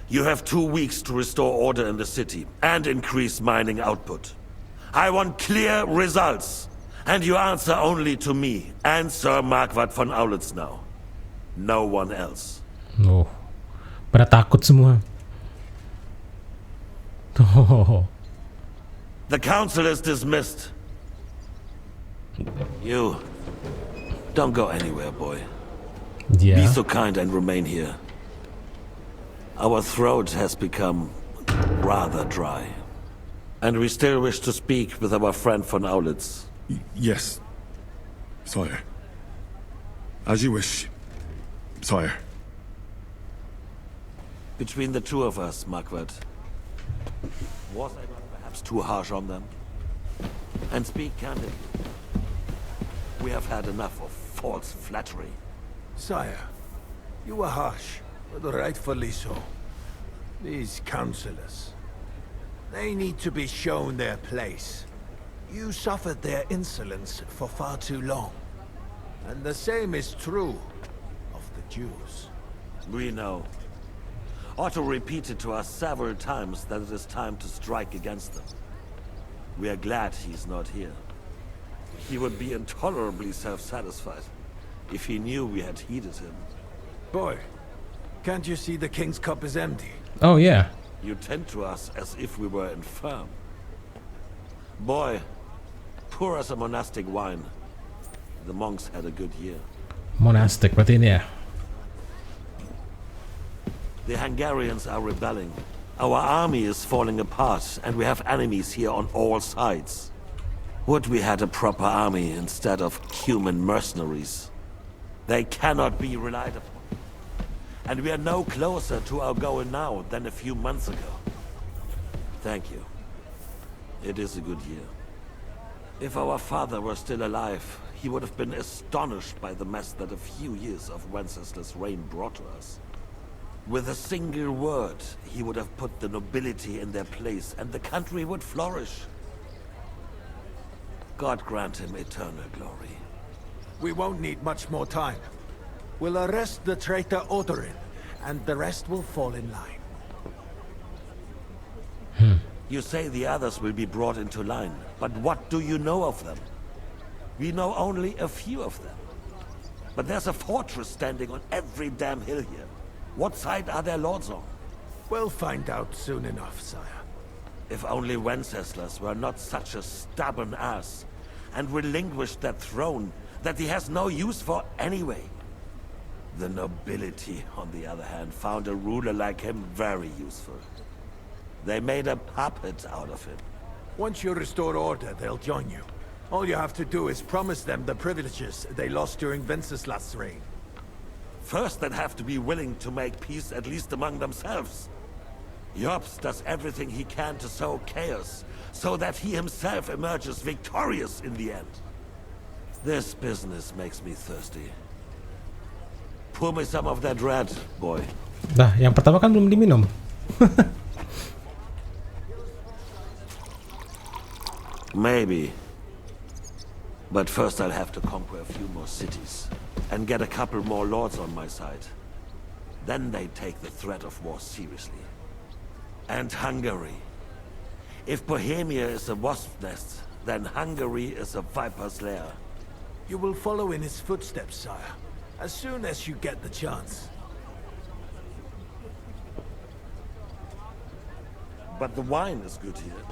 You have 2 weeks to restore order in the city and increase mining output. I want clear results, and you answer only to me and Sir Marquardt von Aulitz now. No one else.
Oh, pada takut semua. Oh.
The council is dismissed. You, don't go anywhere, boy.
Yeah.
Be so kind and remain here. Our throat has become rather dry. And we still wish to speak with our friend von Aulitz.
Yes, sire. As you wish, sire.
Between the two of us, Marquardt, was I not perhaps too harsh on them? And speak candidly, we have had enough of false flattery.
Sire, you were harsh, but rightfully so. These councillors, they need to be shown their place. You suffered their insolence for far too long. And the same is true of the Jews.
We know. Otto repeated to us several times that it is time to strike against them. We are glad he's not here. He would be intolerably self-satisfied if he knew we had heeded him.
Boy, can't you see the King's cup is empty?
Oh, yeah.
You tend to us as if we were infirm. Boy, pour us a monastic wine. The monks had a good year.
Monastic, berarti ini ya.
The Hungarians are rebelling. Our army is falling apart, and we have enemies here on all sides. Would we had a proper army instead of human mercenaries? They cannot be relied upon. And we are no closer to our goal now than a few months ago. Thank you. It is a good year. If our father were still alive, he would have been astonished by the mess that a few years of Wenceslaus' reign brought to us. With a single word, he would have put the nobility in their place, and the country would flourish. God grant him eternal glory.
We won't need much more time. We'll arrest the traitor Odorin, and the rest will fall in line.
You say the others will be brought into line, but what do you know of them? We know only a few of them. But there's a fortress standing on every damn hill here. What side are their lords on?
We'll find out soon enough, sire.
If only Wenceslas were not such a stubborn ass, and relinquished that throne that he has no use for anyway. The nobility, on the other hand, found a ruler like him very useful. They made a puppet out of him.
Once you restore order, they'll join you. All you have to do is promise them the privileges they lost during Wenceslas' reign.
First, they'd have to be willing to make peace at least among themselves. Jobst does everything he can to sow chaos, so that he himself emerges victorious in the end. This business makes me thirsty. Pour me some of that red, boy.
Nah, yang pertama kan belum diminum.
Maybe. But first I'll have to conquer a few more cities, and get a couple more lords on my side. Then they take the threat of war seriously. And Hungary. If Bohemia is a wasp's nest, then Hungary is a viper's lair.
You will follow in his footsteps, sire, as soon as you get the chance.
But the wine is good here.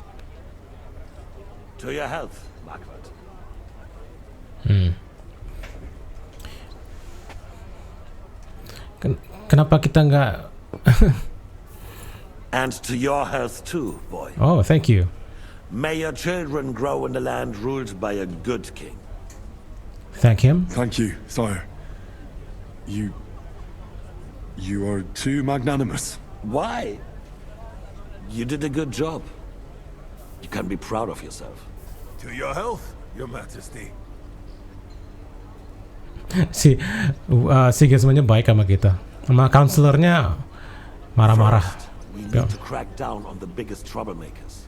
To your health, Marquardt.
Kenapa kita nggak?
And to your health too, boy.
Oh, thank you.
May your children grow in a land ruled by a good king.
Thank him.
Thank you, sire. You are too magnanimous.
Why? You did a good job. You can be proud of yourself.
To your health, your majesty.
si Gesmanya baik sama kita. Sama counselornya marah-marah.
We need to crack down on the biggest troublemakers.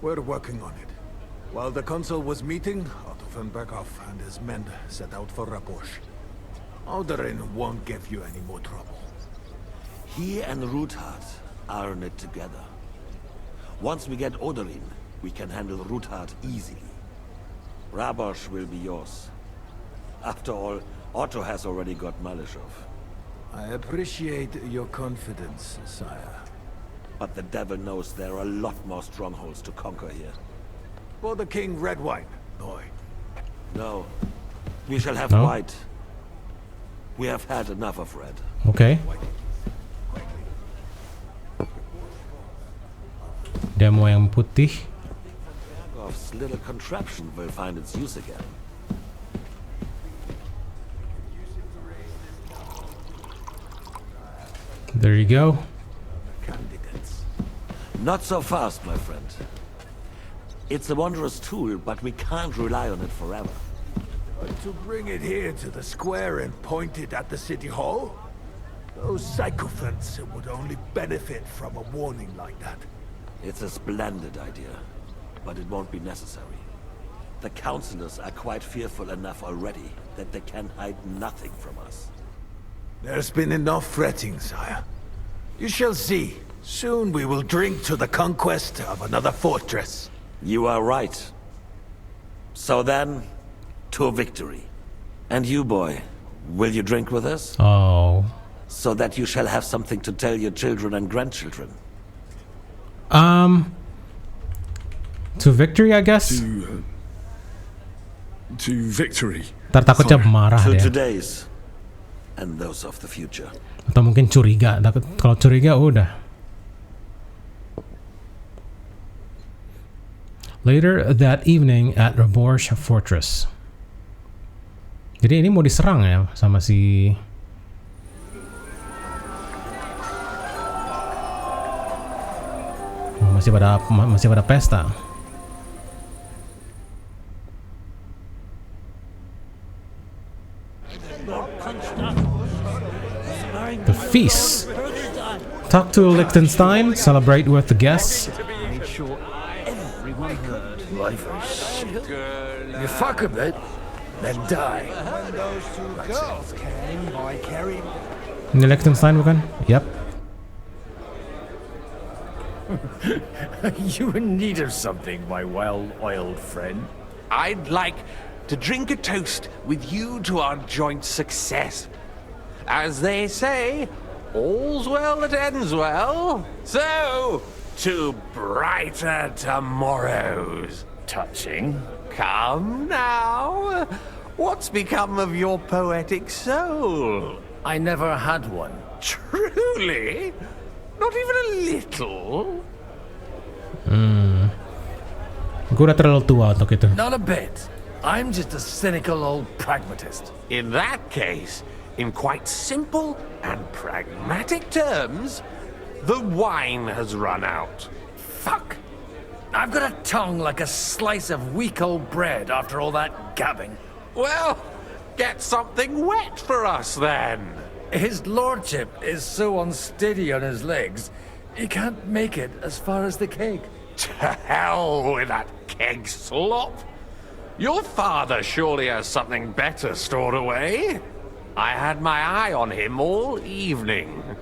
We're working on it. While the council was meeting, Otto von Berghoff and his men set out for Rabosch. Alderin won't give you any more trouble.
He and Ruthard are in it together. Once we get Oderin, we can handle Ruthard easily. Rabosch will be yours. After all, Otto has already got Malishov.
I appreciate your confidence, sire.
But the devil knows there are a lot more strongholds to conquer here.
For the king, red wine, boy.
No. We shall have white. We have had enough of red.
Okay. Dia mau yang putih.
Berghoff's little contraption will find its use again.
There you go.
Candidates. Not so fast, my friend. It's a wondrous tool, but we can't rely on it forever.
But to bring it here to the square and point it at the city hall? Those sycophants would only benefit from a warning like that.
It's a splendid idea, but it won't be necessary. The councillors are quite fearful enough already that they can hide nothing from us.
There's been enough fretting, sire. You shall see. Soon we will drink to the conquest of another fortress.
You are right. So then, to victory. And you, boy, will you drink with us?
Oh.
So that you shall have something to tell your children and grandchildren.
To victory, I guess.
To victory.
Ntar takutnya marah
To
dia.
today's and those of the future.
Atau mungkin curiga. Kalau curiga udah. Later that evening at Rabosch Fortress. Jadi ini mau diserang ya sama si masih pada pesta. The feast. Talk to Liechtenstein, celebrate with the guests.
Make sure everyone heard. Life is shit. You fuck a bit, then die. When those two girls came, I carried.
Ini Liechtenstein bukan? Yep.
You in need of something, my well-oiled friend?
I'd like to drink a toast with you to our joint success. As they say, all's well that ends well. So, to brighter tomorrows.
Touching.
Come now. What's become of your poetic soul?
I never had one.
Truly? Not even a little?
Gue udah terlalu tua untuk itu.
Not a bit. I'm just a cynical old pragmatist.
In that case, in quite simple and pragmatic terms, the wine has run out.
Fuck. I've got a tongue like a slice of weak old bread after all that gabbing.
Well, get something wet for us then.
His lordship is so unsteady on his legs, he can't make it as far as the keg.
To hell with that keg slop. Your father surely has something better stored away. I had my eye on him all evening.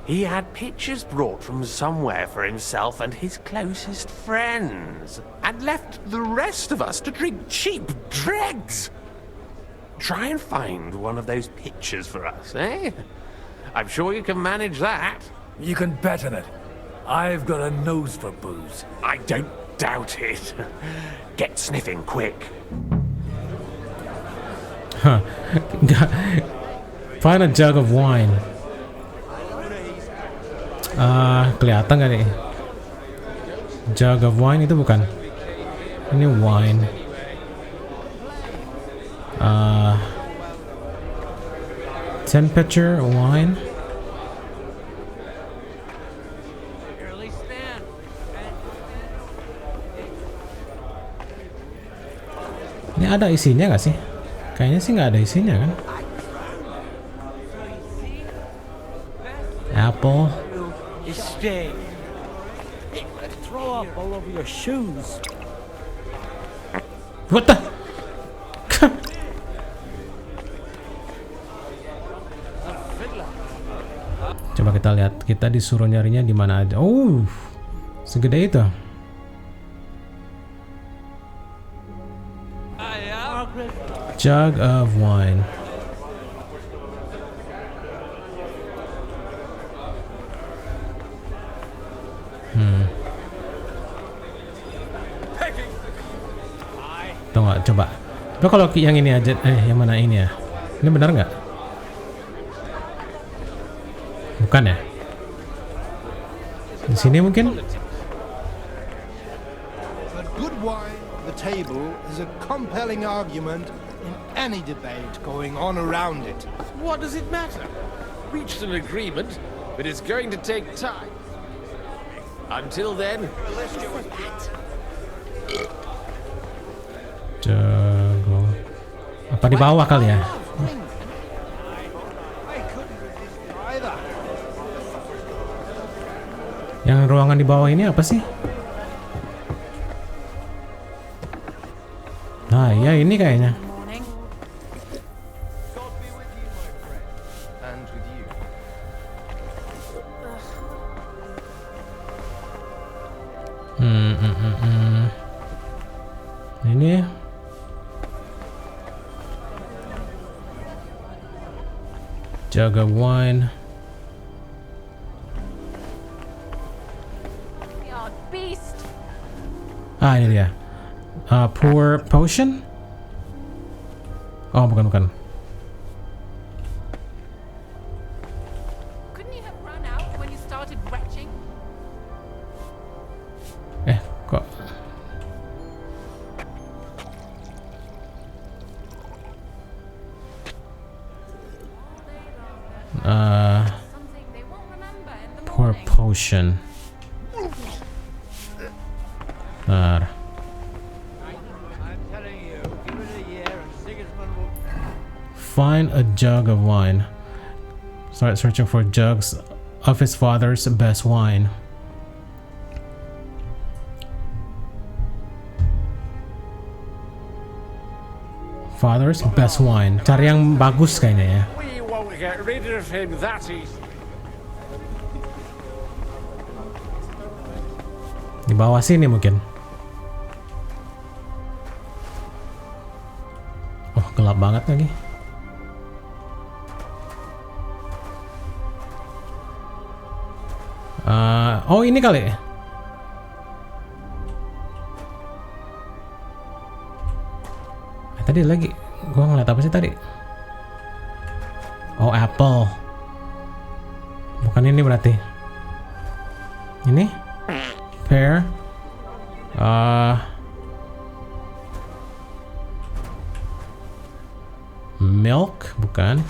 He had pictures brought from somewhere for himself and his closest friends, and left the rest of us to drink cheap dregs. Try and find one of those pictures for us, eh? I'm sure you can manage that.
You can bet on it. I've got a nose for booze.
I don't doubt it. Get sniffing quick.
Huh. Find a jug of wine. Kelihatan gak nih? Jug of wine itu bukan. Ini wine. Temperature wine. Ini ada isinya gak sih? Kayaknya sih nggak ada isinya kan? Apple.
Is
Stay. Throw up all over your shoes.
What the? Coba kita lihat, kita disuruh nyarinya di mana aja. Oh, segede itu. Jug of wine. Tunggu, coba. Lo kalau yang ini aja, yang mana ini ya? Ini benar nggak? Bukan ya? Di sini mungkin?
But good wine, the table, is a compelling argument in any debate going on around it.
What does it matter? Reached an agreement, but it's going to take time. Until then,
Jago. Apa di bawah kali ya? Yang ruangan di bawah ini apa sih? Nah, ya ini kayaknya. Ini jaga wine. Ah, ini dia. Pour potion? Oh, bukan. Kok? Pour potion. Bentar. Find a jug of wine. Start searching for jugs of his father's best wine. Father's best wine. Cari yang bagus kayaknya ya.
We won't get rid of him that easy.
Di bawah sini mungkin. Oh, gelap banget lagi. Oh, ini kali. Tadi lagi gua ngeliat apa sih tadi? Oh, apple. Bukan ini berarti. Ini pear. Milk, bukan.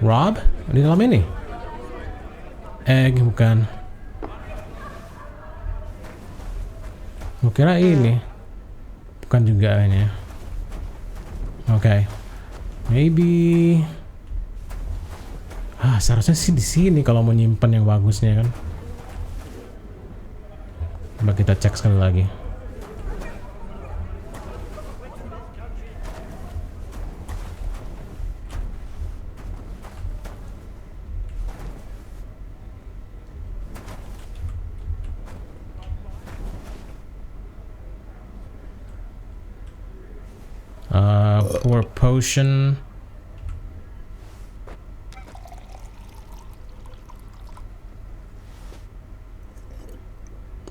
Rob? Di dalam ini? Egg, bukan. Gue kira ini. Bukan juga ini. Oke. Maybe. Seharusnya sih di sini kalau mau nyimpen yang bagusnya kan. Coba kita cek sekali lagi. Pour potion.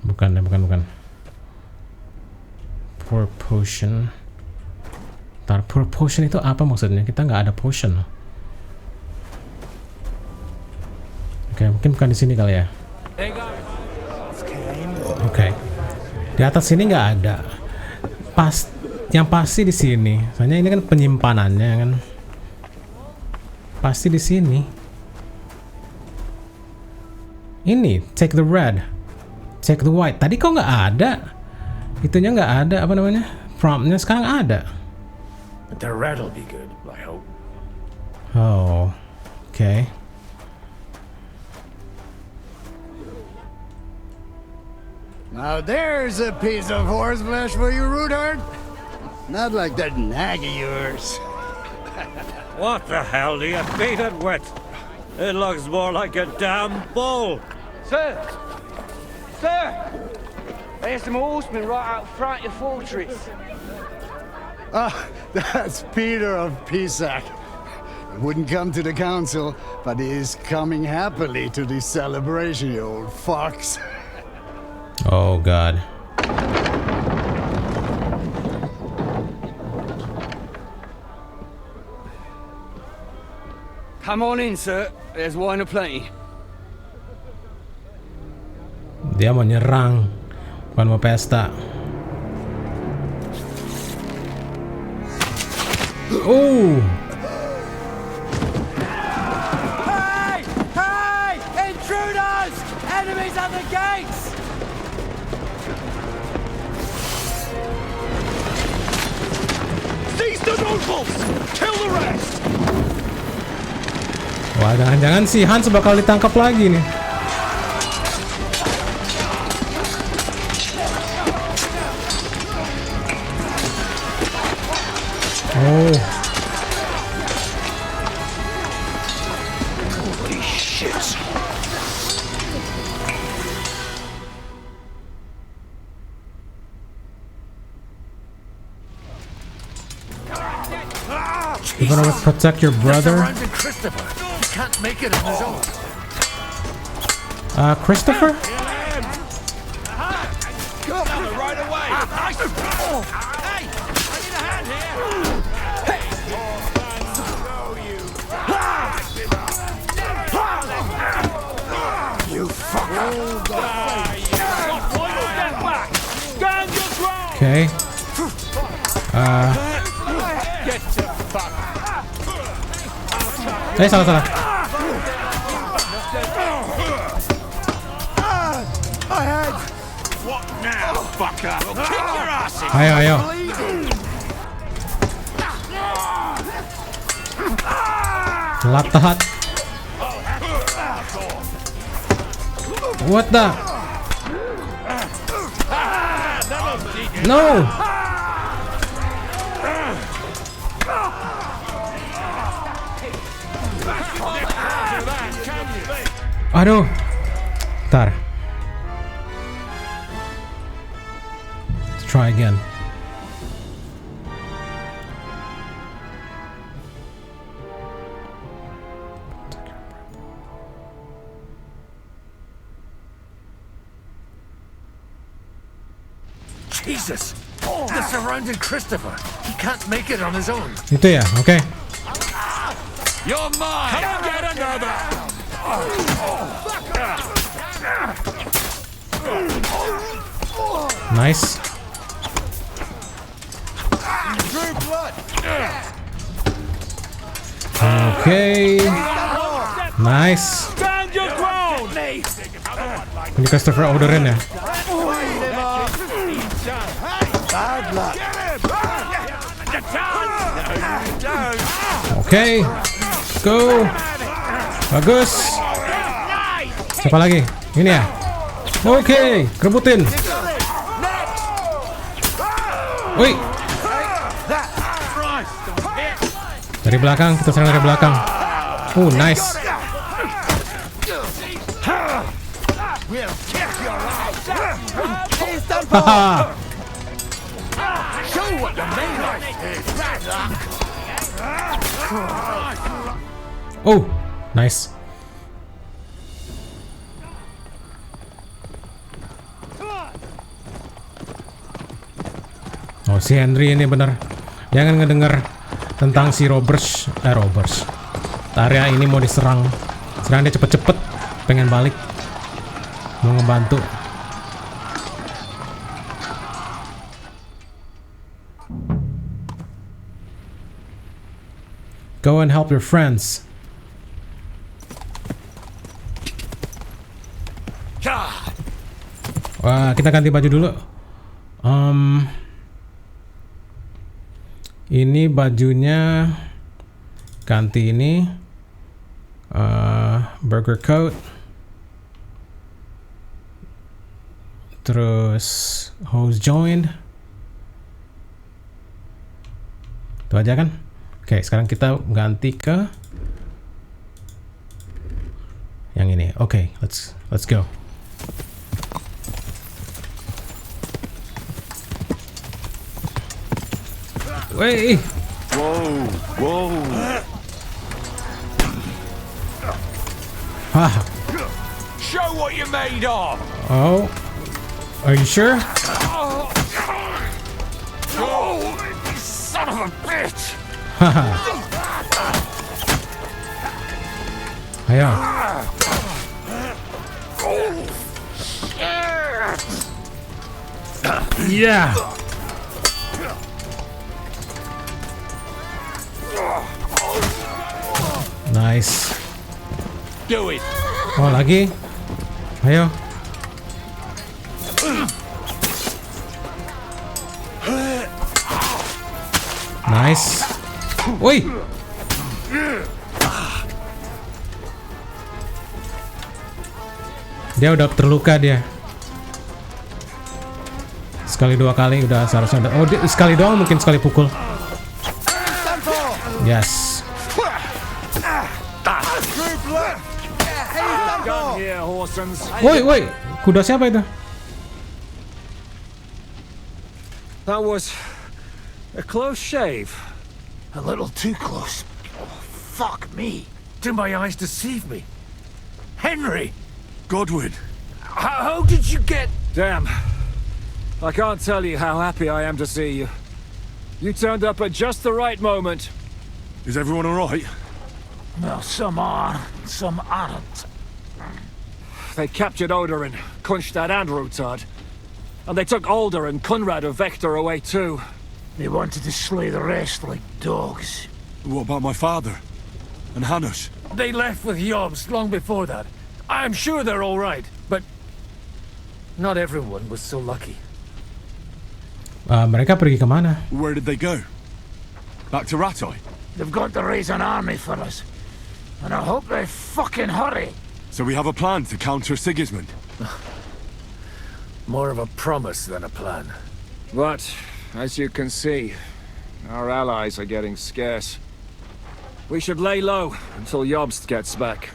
Bukan. Pour potion. Pour potion itu apa maksudnya? Kita nggak ada potion. Oke, mungkin bukan di sini kali ya. Oke. Di atas sini nggak ada. Yang pasti di sini. Soalnya ini kan penyimpanannya kan. Pasti di sini. Ini, take the red, take the white. Tadi kok nggak ada? Itunya nggak ada, apa namanya? Promptnya sekarang ada.
The red'll be good, I hope.
Oh, okay.
Now there's a piece of horseflesh for you, Rudard. Not like that nag of yours.
What the hell do you beat it with? It looks more like a damn bull.
Sir! Sir! There's some horsemen right out front of the fortress.
Ah, that's Peter of Pisac. He wouldn't come to the council, but he is coming happily to the celebration, you old fox.
Oh, God.
Come on in, sir. There's wine aplenty.
Dia mau nyerang, bukan mau pesta. Oh.
Hey! Hey! Intruders! Enemies at the gates!
Seize the nobles! Kill the rest!
Wah, jangan-jangan si Hans bakal ditangkap lagi nih. Oh.
Holy shit.
You gonna protect your brother?
Christopher. He can't make it on his own.
Christopher?
Right away! Hey! I need a hand here!
You fucker!
Okay.
Get the fuck!
Salah.
What now, fucker? We'll kick your ass in!
Ayo. Telat. What the? No! Aduh. Ntar. Let's try again.
Jesus! They surrounded Christopher. He can't make it on his own.
Itu ya, oke.
You're mine! Come get another!
Nice. Okay. Nice.
Stand your ground!
Ini Christopher orderin ya.
Bad luck.
Oke. Go. Bagus. Siapa lagi? Ini ya. Oke, kerebutin. Woi. Dari belakang, kita serang dari belakang. Nice. Haha. Oh, nice. Oh, si Henry ini bener. Jangan ngedenger tentang si Roberts. Area ini mau diserang. Serang dia cepet-cepet. Pengen balik. Mau ngebantu. Go and help your friends. Wah, kita ganti baju dulu. Ini bajunya ganti ini. Burger coat. Terus hose joint. Itu aja kan? Oke, sekarang kita ganti ke yang ini. Oke, let's go. Wait.
Whoa.
Show what you're made of.
Oh, are you sure?
Oh, you son of a bitch!
Ayo.
Oh, shit!
Yeah. Nice.
Do it.
Oh, lagi. Ayo. Nice. Woi. Dia udah terluka dia. Sekali dua kali udah seharusnya udah. Oh, dia, sekali doang mungkin sekali pukul. Yes. Woi, kuda siapa itu?
That was a close shave.
A little too close. Oh, fuck me. Do my eyes deceive me? Henry!
Godwin!
How did you get...
Damn. I can't tell you how happy I am to see you. You turned up at just the right moment.
Is everyone alright?
Well, some are, some aren't.
They captured Odorin, Kunstad and Rutard. And they took Alder and Kunrad of Vector away too.
They wanted to slay the rest like dogs.
What about my father? And Hanush?
They left with Yobs long before that. I'm sure they're all right, but not everyone was so lucky.
Mereka pergi kemana?
Where did they go? Back to Ratoi?
They've got to raise an army for us. And I hope they fucking hurry.
So we have a plan to counter Sigismund?
More of a promise than a plan.
But, as you can see, our allies are getting scarce. We should lay low until Jobst gets back.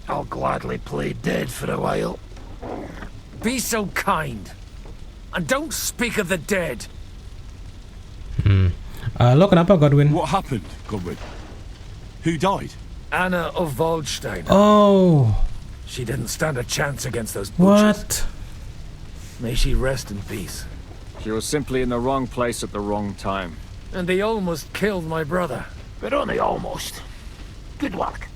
I'll gladly play dead for a while. Be so kind. And don't speak of the dead.
Lo kenapa, Godwin?
What happened, Godwin? Who died?
Anna of Waldstein.
Oh.
She didn't stand a chance against those butchers.
What?
May she rest in peace.
She was simply in the wrong place at the wrong time.
And they almost killed my brother. But only almost. Good work.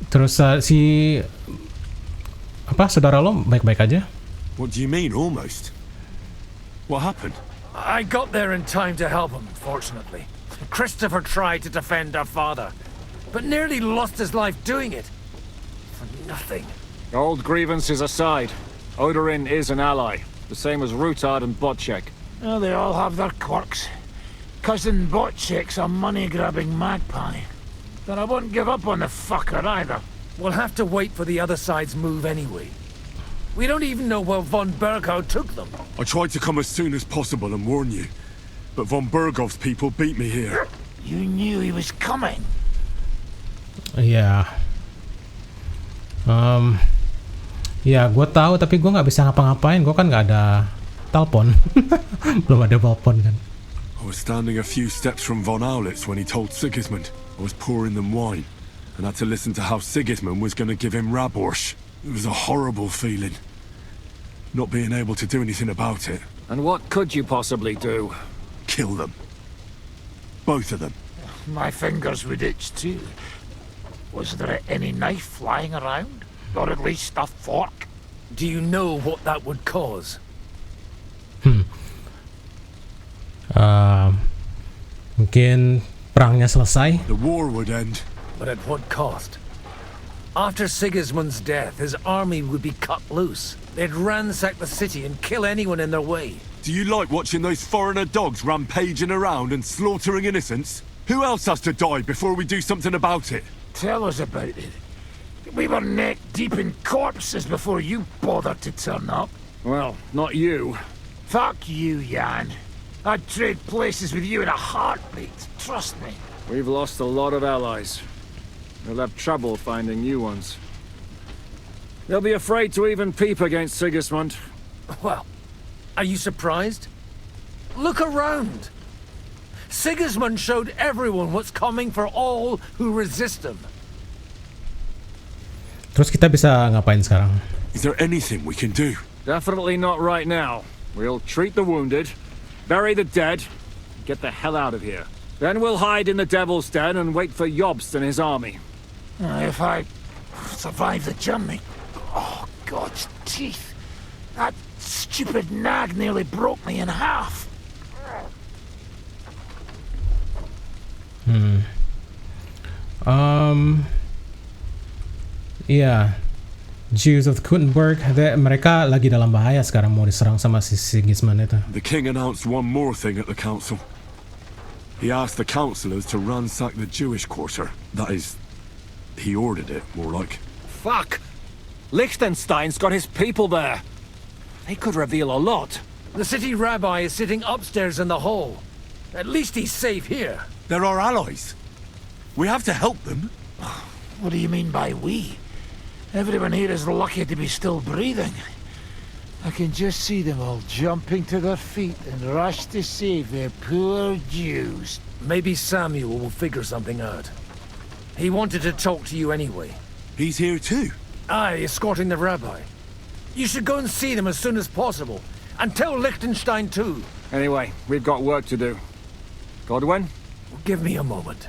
Terus si saudara lo baik-baik aja?
What do you mean, almost? What happened?
I got there in time to help him, fortunately. Christopher tried to defend our father, but nearly lost his life doing it. For nothing.
Old grievances aside, Odorin is an ally, the same as Rutard and Botchek.
Oh, they all have their quirks. Cousin Botchek's a money-grabbing magpie. But I won't give up on the fucker either. We'll have to wait for the other side's move anyway. We don't even know where von Berghow took them.
I tried to come as soon as possible and warn you, but von Berghov's people beat me here.
You knew he was coming.
Iya. Ya, gue tahu, tapi gue nggak bisa ngapa-ngapain. Gue kan nggak ada telepon. Belum ada telepon kan.
I was standing a few steps from von Aulitz when he told Sigismund. I was pouring them wine, and had to listen to how Sigismund was going to give him Raborsch. It was a horrible feeling, not being able to do anything about it.
And what could you possibly do?
Kill them. Both of them.
My fingers would itch too. Was there any knife lying around? Or at least a fork? Do you know what that would cause?
Mungkin perangnya selesai.
The war would end,
but at what cost? After Sigismund's death, his army would be cut loose. They'd ransack the city and kill anyone in their way.
Do you like watching those foreigner dogs rampaging around and slaughtering innocents? Who else has to die before we do something about it?
Tell us about it. We were neck deep in corpses before you bothered to turn up.
Well, not you.
Fuck you, Jan. I'd trade places with you in a heartbeat, trust me.
We've lost a lot of allies. We'll have trouble finding new ones. They'll be afraid to even peep against Sigismund.
Well, are you surprised? Look around. Sigismund showed everyone what's coming for all who resist him.
Terus kita bisa ngapain sekarang?
Is there anything we can do?
Definitely not right now. We'll treat the wounded, bury the dead, get the hell out of here. Then we'll hide in the Devil's Den and wait for Jobst and his army.
If I survive the journey... Oh, God's teeth. That stupid nag nearly broke me in half.
Iya, Jews of Gutenberg, mereka lagi dalam bahaya sekarang, mau diserang sama si Sigismund itu.
The king announced one more thing at the council. He asked the councillors to ransack the Jewish quarter. That is, he ordered it, more like.
Fuck! Liechtenstein's got his people there. They could reveal a lot.
The city rabbi is sitting upstairs in the hall. At least he's safe here.
They're our allies. We have to help them.
What do you mean by we? Everyone here is lucky to be still breathing. I can just see them all jumping to their feet and rush to save their poor Jews.
Maybe Samuel will figure something out. He wanted to talk to you anyway.
He's here too?
Aye, escorting the rabbi. You should go and see them as soon as possible. And tell Liechtenstein too.
Anyway, we've got work to do. Godwin?
Give me a moment.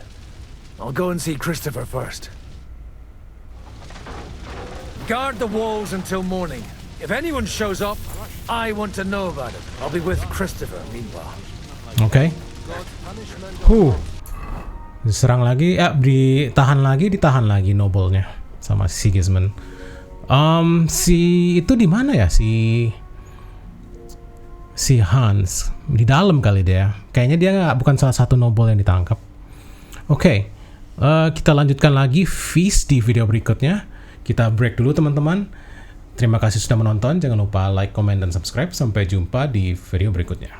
I'll go and see Christopher first. Guard the walls until morning. If anyone shows up, I want to know about it. I'll be with Christopher meanwhile.
Oke. Diserang lagi, ditahan lagi noble-nya sama Sigismund. Si itu di mana ya, si Hans di dalam kali dia. Kayaknya dia bukan salah satu noble yang ditangkap. Oke. Kita lanjutkan lagi feast di video berikutnya. Kita break dulu teman-teman. Terima kasih sudah menonton. Jangan lupa like, comment, dan subscribe. Sampai jumpa di video berikutnya.